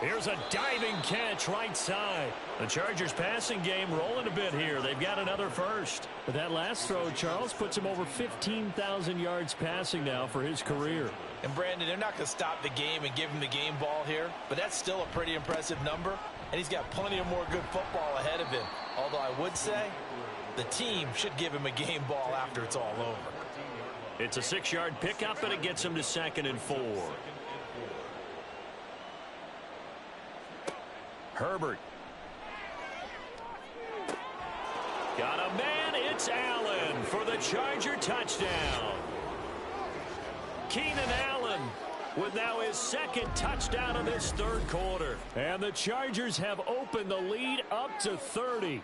Here's a diving catch right side. The Chargers passing game rolling a bit here. They've got another first. But that last throw, Charles, puts him over 15,000 yards passing now for his career. And Brandon, they're not going to stop the game and give him the game ball here, but that's still a pretty impressive number. and he's got plenty of more good football ahead of him. Although I would say the team should give him a game ball after it's all over. It's a 6-yard pickup, and it gets him to 2nd and 4. Herbert. Got a man. It's Allen for the Charger touchdown. Keenan Allen with now his 2nd touchdown of this 3rd quarter. And the Chargers have opened the lead up to 30.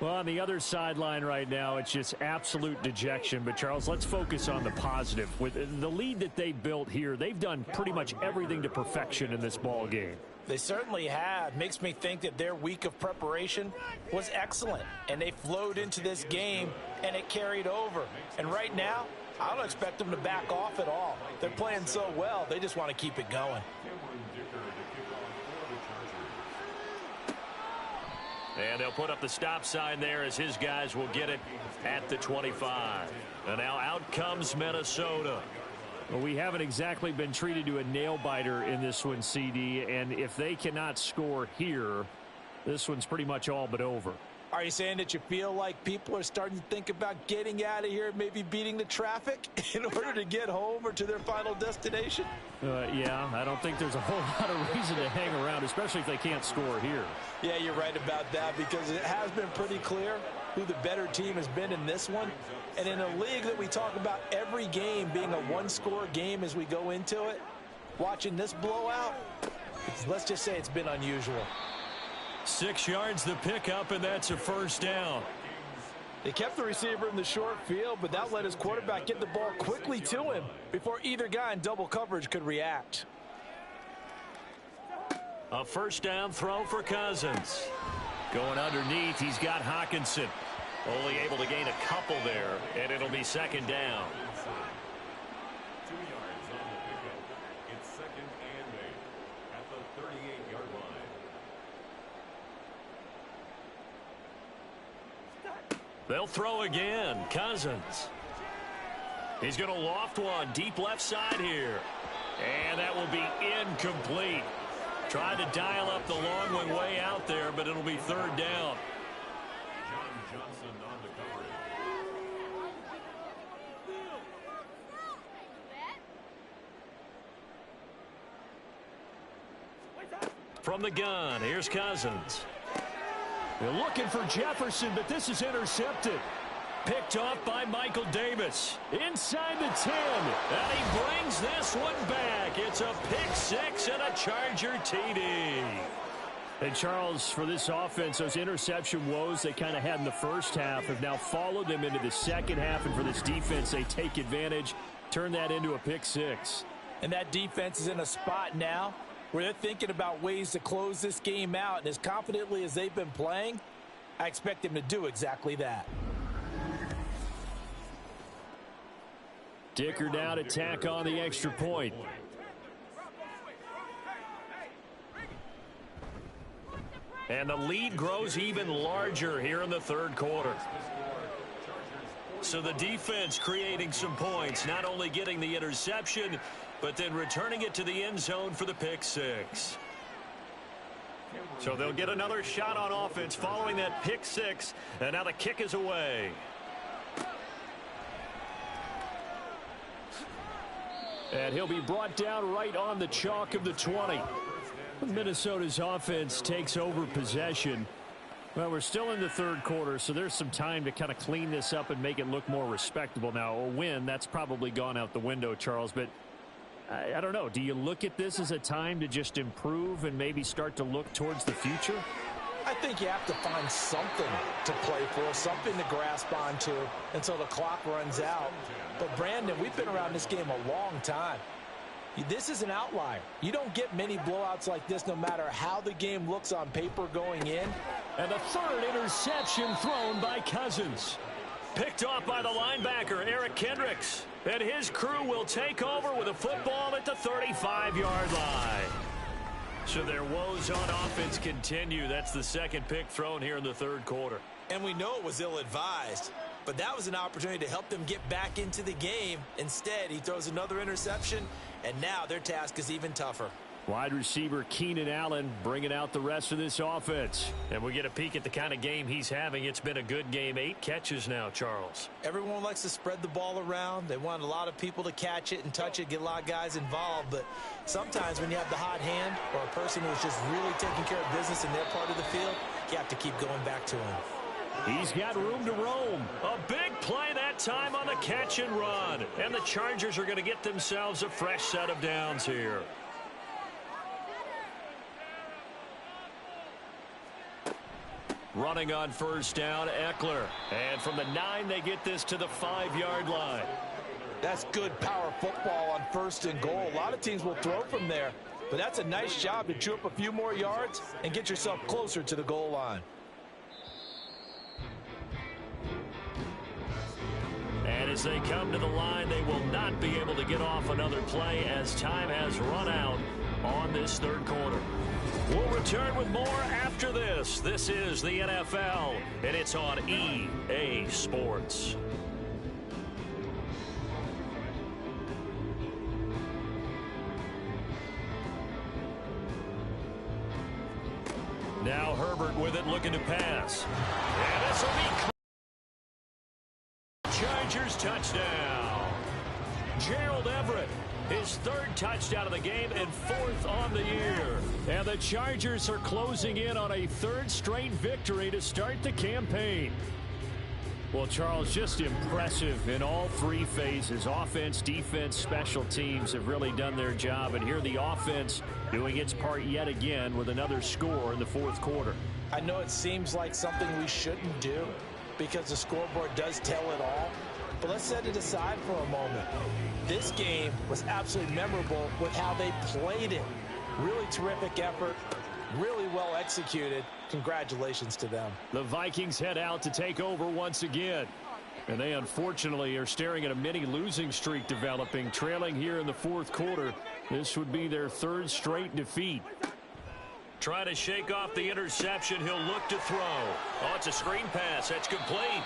Well, on the other sideline right now, it's just absolute dejection. But, Charles, let's focus on the positive. With the lead that they built here, they've done pretty much everything to perfection in this ball game. They certainly have. Makes me think that their week of preparation was excellent. And they flowed into this game, and it carried over. And right now, I don't expect them to back off at all. They're playing so well, they just want to keep it going. And they'll put up the stop sign there as his guys will get it at the 25. And now out comes Minnesota. Well, we haven't exactly been treated to a nail-biter in this one, CD. And if they cannot score here, this one's pretty much all but over. Are you saying that you feel like people are starting to think about getting out of here, maybe beating the traffic in order to get home or to their final destination? Yeah, I don't think there's a whole lot of reason to hang around, especially if they can't score here. Yeah, you're right about that, because it has been pretty clear who the better team has been in this one. And in a league that we talk about every game being a one-score game as we go into it, watching this blowout, let's just say it's been unusual. 6 yards the pickup, and that's a 1st down. They kept the receiver in the short field, but that let his quarterback get the ball quickly to him before either guy in double coverage could react. A 1st down throw for Cousins. Going underneath, he's got Hawkinson. Only able to gain a couple there, and it'll be 2nd down. 2 yards on the pickup. It's 2nd and 8 at the 38-yard line. They'll throw again. Cousins. He's going to loft one deep left side here. And that will be incomplete. Tried to dial up the long one way out there, but it'll be 3rd down. John Johnson on the coverage. From the gun, here's Cousins. They're looking for Jefferson, but this is intercepted. Picked off by Michael Davis. Inside the 10. And he brings this one back. It's a pick 6 and a Charger TD. And, Charles, for this offense, those interception woes they kind of had in the first half have now followed them into the second half. And for this defense, they take advantage, turn that into a pick 6. And that defense is in a spot now where they're thinking about ways to close this game out. And as confidently as they've been playing, I expect them to do exactly that. Dicker down to tack on the extra point. And the lead grows even larger here in the 3rd quarter. So the defense creating some points, not only getting the interception, but then returning it to the end zone for the pick 6. So they'll get another shot on offense following that pick 6, and now the kick is away. And he'll be brought down right on the chalk of the 20. Minnesota's offense takes over possession. Well, we're still in the 3rd quarter, so there's some time to kind of clean this up and make it look more respectable. Now, a win, that's probably gone out the window, Charles, but I don't know. Do you look at this as a time to just improve and maybe start to look towards the future? I think you have to find something to play for, something to grasp onto until the clock runs out. But, Brandon, we've been around this game a long time. This is an outlier. You don't get many blowouts like this no matter how the game looks on paper going in. And the 3rd interception thrown by Cousins. Picked off by the linebacker, Eric Kendricks. And his crew will take over with a football at the 35-yard line. So their woes on offense continue. That's the 2nd pick thrown here in the 3rd quarter. And we know it was ill-advised, but that was an opportunity to help them get back into the game. Instead, he throws another interception, and now their task is even tougher. Wide receiver Keenan Allen bringing out the rest of this offense. And we get a peek at the kind of game he's having. It's been a good game. 8 catches now, Charles. Everyone likes to spread the ball around. They want a lot of people to catch it and touch it, get a lot of guys involved. But sometimes when you have the hot hand or a person who's just really taking care of business in their part of the field, you have to keep going back to him. He's got room to roam. A big play that time on the catch and run. And the Chargers are going to get themselves a fresh set of downs here. Running on first down, Eckler. And from the 9, they get this to the 5-yard line. That's good power football on first and goal. A lot of teams will throw from there, but that's a nice job to chew up a few more yards and get yourself closer to the goal line. And as they come to the line, they will not be able to get off another play as time has run out on this third quarter. We'll return with more after this. This is the NFL, and it's on EA Sports. Now Herbert with it, looking to pass. And this will be Chargers touchdown. Gerald Everett, his 3rd touchdown of the game and 4th on the year. And the Chargers are closing in on a 3rd straight victory to start the campaign. Well, Charles, just impressive in all 3 phases. Offense, defense, special teams have really done their job. And here the offense doing its part yet again with another score in the 4th quarter. I know it seems like something we shouldn't do because the scoreboard does tell it all. But let's set it aside for a moment. This game was absolutely memorable with how they played it. Really terrific effort, really well executed. Congratulations to them. The Vikings head out to take over once again. And they unfortunately are staring at a mini losing streak developing, trailing here in the 4th quarter. This would be their 3rd straight defeat. Trying to shake off the interception. He'll look to throw. Oh, it's a screen pass. That's complete.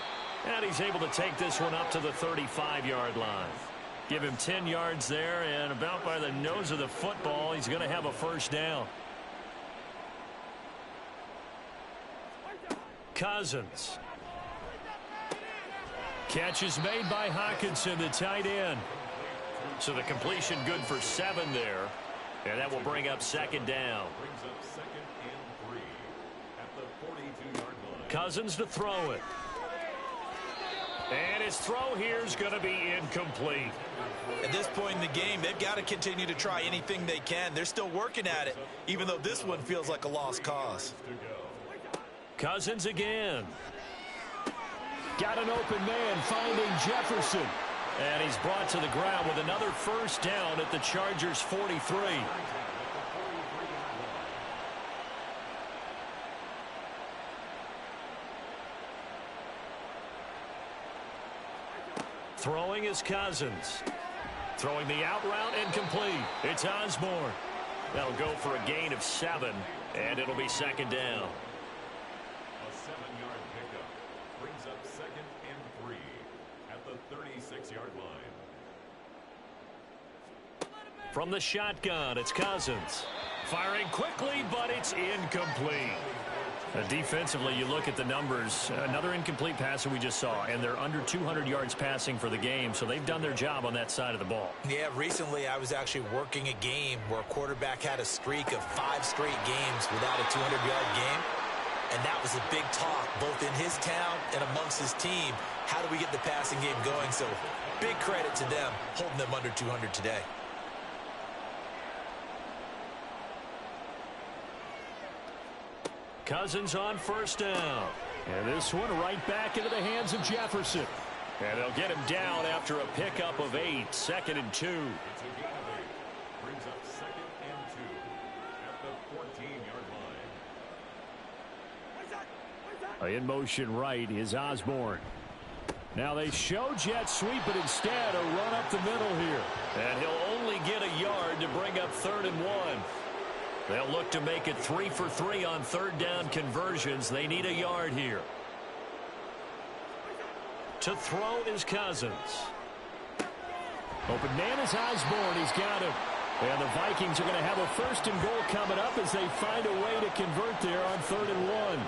And he's able to take this one up to the 35-yard line. Give him 10 yards there, and about by the nose of the football, he's going to have a first down. Cousins. Catch is made by Hawkinson, the tight end. So the completion good for 7 there. And that will bring up 2nd down. Cousins to throw it. And his throw here is going to be incomplete. At this point in the game, they've got to continue to try anything they can. They're still working at it, even though this one feels like a lost cause. Cousins again. Got an open man, finding Jefferson. And he's brought to the ground with another first down at the Chargers' 43. Throwing is Cousins. Throwing the out route and complete. It's Osborne. That'll go for a gain of 7, and it'll be 2nd down. A 7-yard pickup brings up 2nd and 3 at the 36-yard line. From the shotgun, it's Cousins. Firing quickly, but it's incomplete. Defensively, you look at the numbers. Another incomplete pass that we just saw, and they're under 200 yards passing for the game, so they've done their job on that side of the ball. Yeah, recently I was actually working a game where a quarterback had a streak of 5 straight games without a 200-yard game, and that was a big talk both in his town and amongst his team. How do we get the passing game going? So big credit to them holding them under 200 today. Cousins on first down. And this one right back into the hands of Jefferson. And they'll get him down after a pickup of 8. 2nd and 2. It's a gain of 8. Brings up 2nd and 2 at the 14-yard line. In motion right is Osborne. Now they show jet sweep, but instead a run up the middle here. And he'll only get a yard to bring up 3rd and 1. They'll look to make it 3 for 3 on 3rd down conversions. They need a yard here. To throw is Cousins. Open man is Osborne. He's got him. And the Vikings are going to have a 1st and goal coming up as they find a way to convert there on 3rd and 1.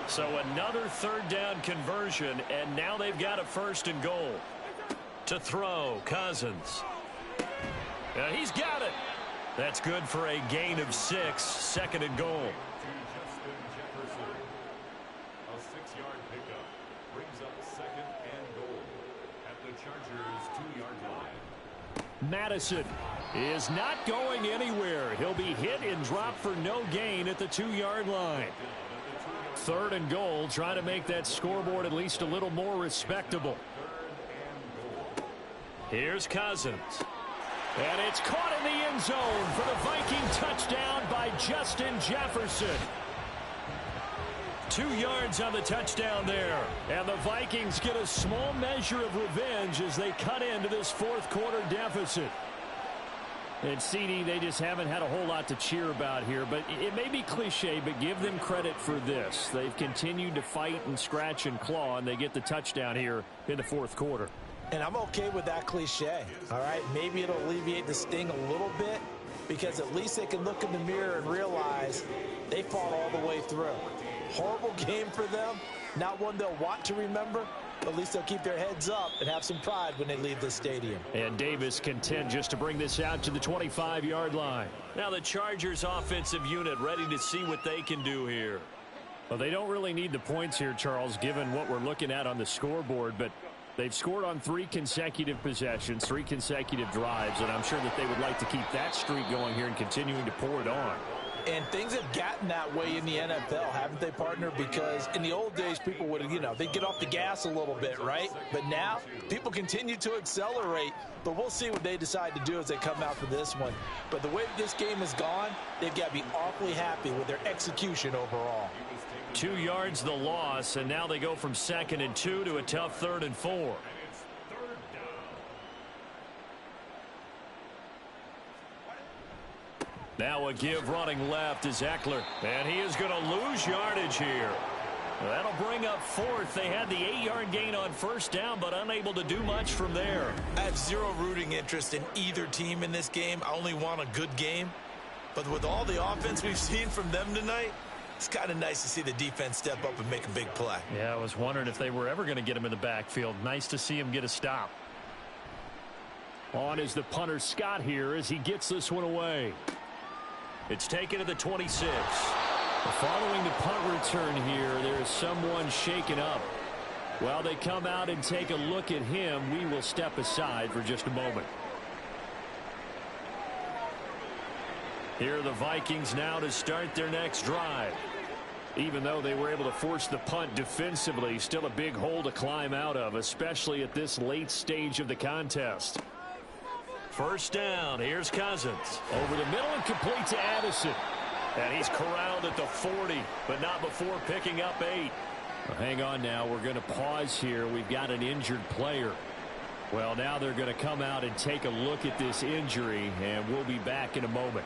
So another 3rd down conversion, and now they've got a 1st and goal. To throw, Cousins. And he's got it. That's good for a gain of 6, 2nd and goal. A 6-yard pickup brings up 2nd and goal at the Chargers' 2-yard line. Madison is not going anywhere. He'll be hit and dropped for no gain at the 2-yard line. 3rd and goal, trying to make that scoreboard at least a little more respectable. Here's Cousins. And it's caught in the end zone for the Viking touchdown by Justin Jefferson. 2 yards on the touchdown there. And the Vikings get a small measure of revenge as they cut into this 4th quarter deficit. And CD, they just haven't had a whole lot to cheer about here. But it may be cliche, but give them credit for this. They've continued to fight and scratch and claw, and they get the touchdown here in the 4th quarter. And I'm okay with that cliche, all right? Maybe it'll alleviate the sting a little bit because at least they can look in the mirror and realize they fought all the way through. Horrible game for them, not one they'll want to remember, but at least they'll keep their heads up and have some pride when they leave the stadium. And Davis content just to bring this out to the 25-yard line. Now the Chargers offensive unit ready to see what they can do here. Well, they don't really need the points here, Charles, given what we're looking at on the scoreboard, but they've scored on 3 consecutive possessions, 3 consecutive drives, and I'm sure that they would like to keep that streak going here and continuing to pour it on. And things have gotten that way in the NFL, haven't they, partner? Because in the old days, people would, they'd get off the gas a little bit, right? But now, people continue to accelerate. But we'll see what they decide to do as they come out for this one. But the way this game has gone, they've got to be awfully happy with their execution overall. 2 yards the loss, and now they go from 2nd and 2 to a tough 3rd and 4. Now a give running left is Eckler, and he is going to lose yardage here. That'll bring up 4th. They had the 8-yard gain on 1st down, but unable to do much from there. I have zero rooting interest in either team in this game. I only want a good game. But with all the offense we've seen from them tonight, it's kind of nice to see the defense step up and make a big play. Yeah, I was wondering if they were ever going to get him in the backfield. Nice to see him get a stop. On is the punter Scott here as he gets this one away. It's taken to the 26. Following the punt return here, there is someone shaken up. While they come out and take a look at him, we will step aside for just a moment. Here are the Vikings now to start their next drive. Even though they were able to force the punt defensively, still a big hole to climb out of, especially at this late stage of the contest. 1st down. Here's Cousins. Over the middle and complete to Addison. And he's corralled at the 40, but not before picking up 8. Well, hang on now. We're going to pause here. We've got an injured player. Well, now they're going to come out and take a look at this injury, and we'll be back in a moment.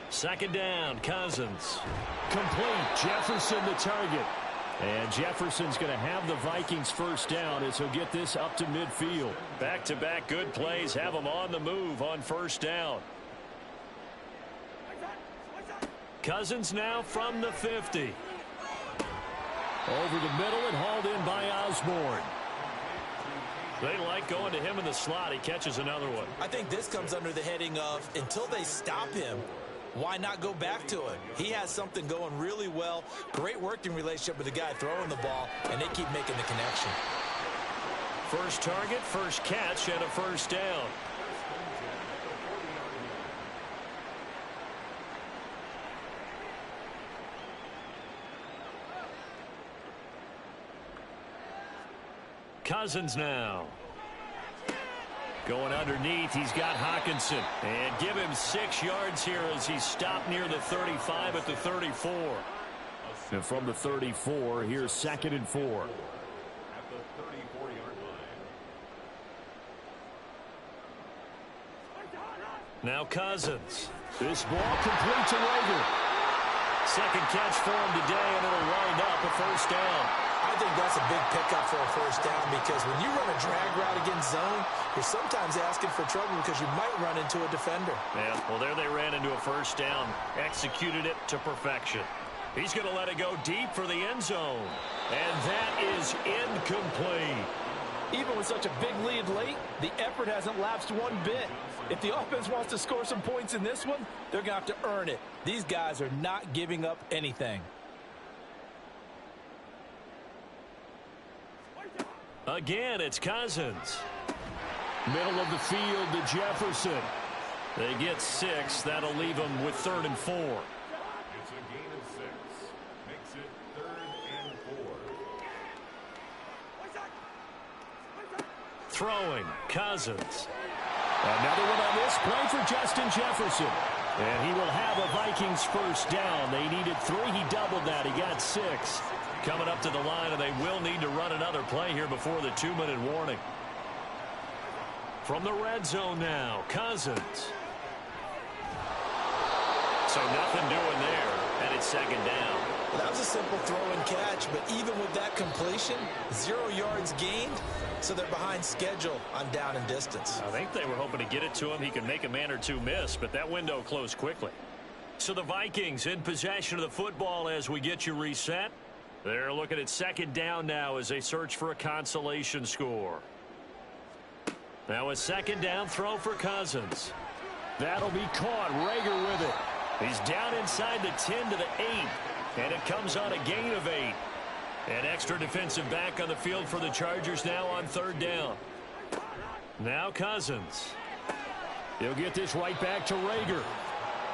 2nd down, Cousins. Complete. Jefferson the target. And Jefferson's going to have the Vikings 1st down as he'll get this up to midfield. Back-to-back good plays have him on the move on 1st down. Cousins now from the 50. Over the middle and hauled in by Osborne. They like going to him in the slot. He catches another one. I think this comes under the heading of until they stop him, why not go back to it? He has something going really well. Great working relationship with the guy throwing the ball, and they keep making the connection. First target, first catch, and a 1st down. Cousins now. Going underneath, he's got Hawkinson. And give him 6 yards here as he's stopped near the 35 at the 34. And from the 34, here's 2nd and 4. At the 34-yard line. Now Cousins. This ball complete to Rager. Second catch for him today, and it'll wind up a 1st down. I think that's a big pickup for a first down because when you run a drag route against zone, you're sometimes asking for trouble because you might run into a defender. Yeah, well, there they ran into a first down. Executed it to perfection. He's going to let it go deep for the end zone. And that is incomplete. Even with such a big lead late, the effort hasn't lapsed one bit. If the offense wants to score some points in this one, they're going to have to earn it. These guys are not giving up anything. Again, it's Cousins. Middle of the field to Jefferson. They get 6. That'll leave them with 3rd and 4. It's a gain of 6. Makes it 3rd and 4. Throwing, Cousins. Another one on this play for Justin Jefferson. And he will have a Vikings first down. They needed 3. He doubled that. He got 6. Coming up to the line, and they will need to run another play here before the 2-minute warning. From the red zone now, Cousins. So nothing doing there, and it's 2nd down. Well, that was a simple throw and catch, but even with that completion, 0 yards gained, so they're behind schedule on down and distance. I think they were hoping to get it to him. He could make a man or two miss, but that window closed quickly. So the Vikings in possession of the football as we get you reset. They're looking at 2nd down now as they search for a consolation score. Now a 2nd down throw for Cousins. That'll be caught. Rager with it. He's down inside the 10 to the 8. And it comes on a gain of 8. An extra defensive back on the field for the Chargers now on 3rd down. Now Cousins. He'll get this right back to Rager.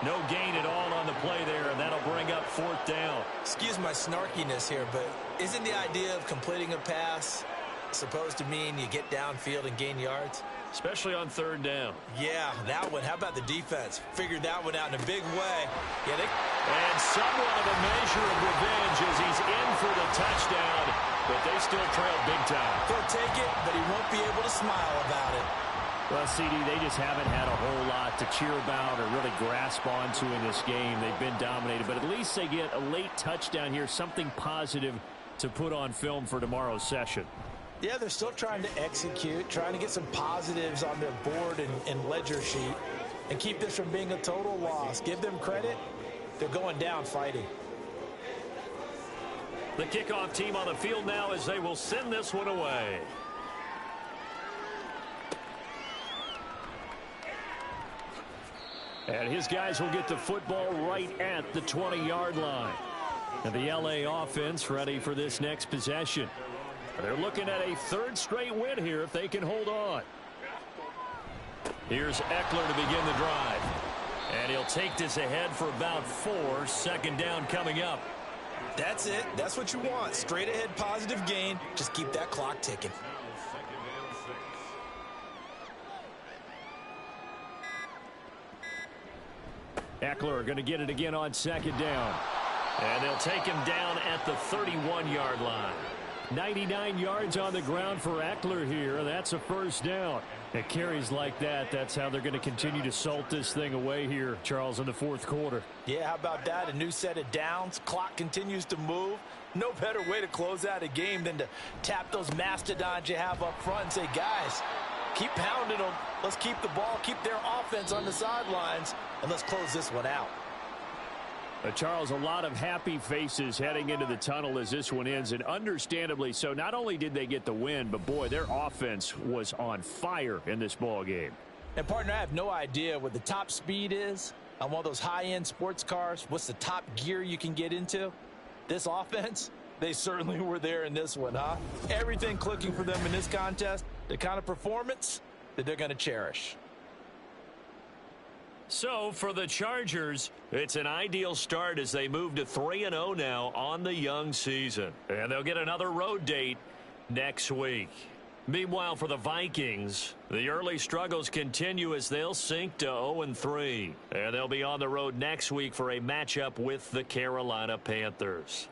No gain at all on the play there, and that'll bring up 4th down. Excuse my snarkiness here, but isn't the idea of completing a pass supposed to mean you get downfield and gain yards? Especially on 3rd down. Yeah, that one. How about the defense? Figured that one out in a big way. Yeah, And somewhat of a measure of revenge as he's in for the touchdown, but they still trail big time. He'll take it, but he won't be able to smile about it. Well, CD, they just haven't had a whole lot to cheer about or really grasp onto in this game. They've been dominated, but at least they get a late touchdown here, something positive to put on film for tomorrow's session. Yeah, they're still trying to execute, trying to get some positives on their board and ledger sheet and keep this from being a total loss. Give them credit. They're going down fighting. The kickoff team on the field now as they will send this one away. And his guys will get the football right at the 20-yard line. And the LA offense ready for this next possession. They're looking at a 3rd straight win here if they can hold on. Here's Eckler to begin the drive. And he'll take this ahead for about 4. 2nd down coming up. That's it. That's what you want. Straight ahead positive gain. Just keep that clock ticking. Eckler going to get it again on 2nd down. And they'll take him down at the 31-yard line. 99 yards on the ground for Eckler here. That's a first down. It carries like that. That's how they're going to continue to salt this thing away here, Charles, in the 4th quarter. Yeah, how about that? A new set of downs. Clock continues to move. No better way to close out a game than to tap those mastodons you have up front and say, guys, keep pounding them. Let's keep the ball, keep their offense on the sidelines, and let's close this one out. Charles, a lot of happy faces heading into the tunnel as this one ends, and understandably so. Not only did they get the win, but, boy, their offense was on fire in this ball game. And, partner, I have no idea what the top speed is on one of those high-end sports cars. What's the top gear you can get into? This offense, they certainly were there in this one, huh? Everything clicking for them in this contest, the kind of performance that they're going to cherish. So for the Chargers, it's an ideal start as they move to 3-0 now on the young season. And they'll get another road date next week. Meanwhile, for the Vikings, the early struggles continue as they'll sink to 0-3. And they'll be on the road next week for a matchup with the Carolina Panthers.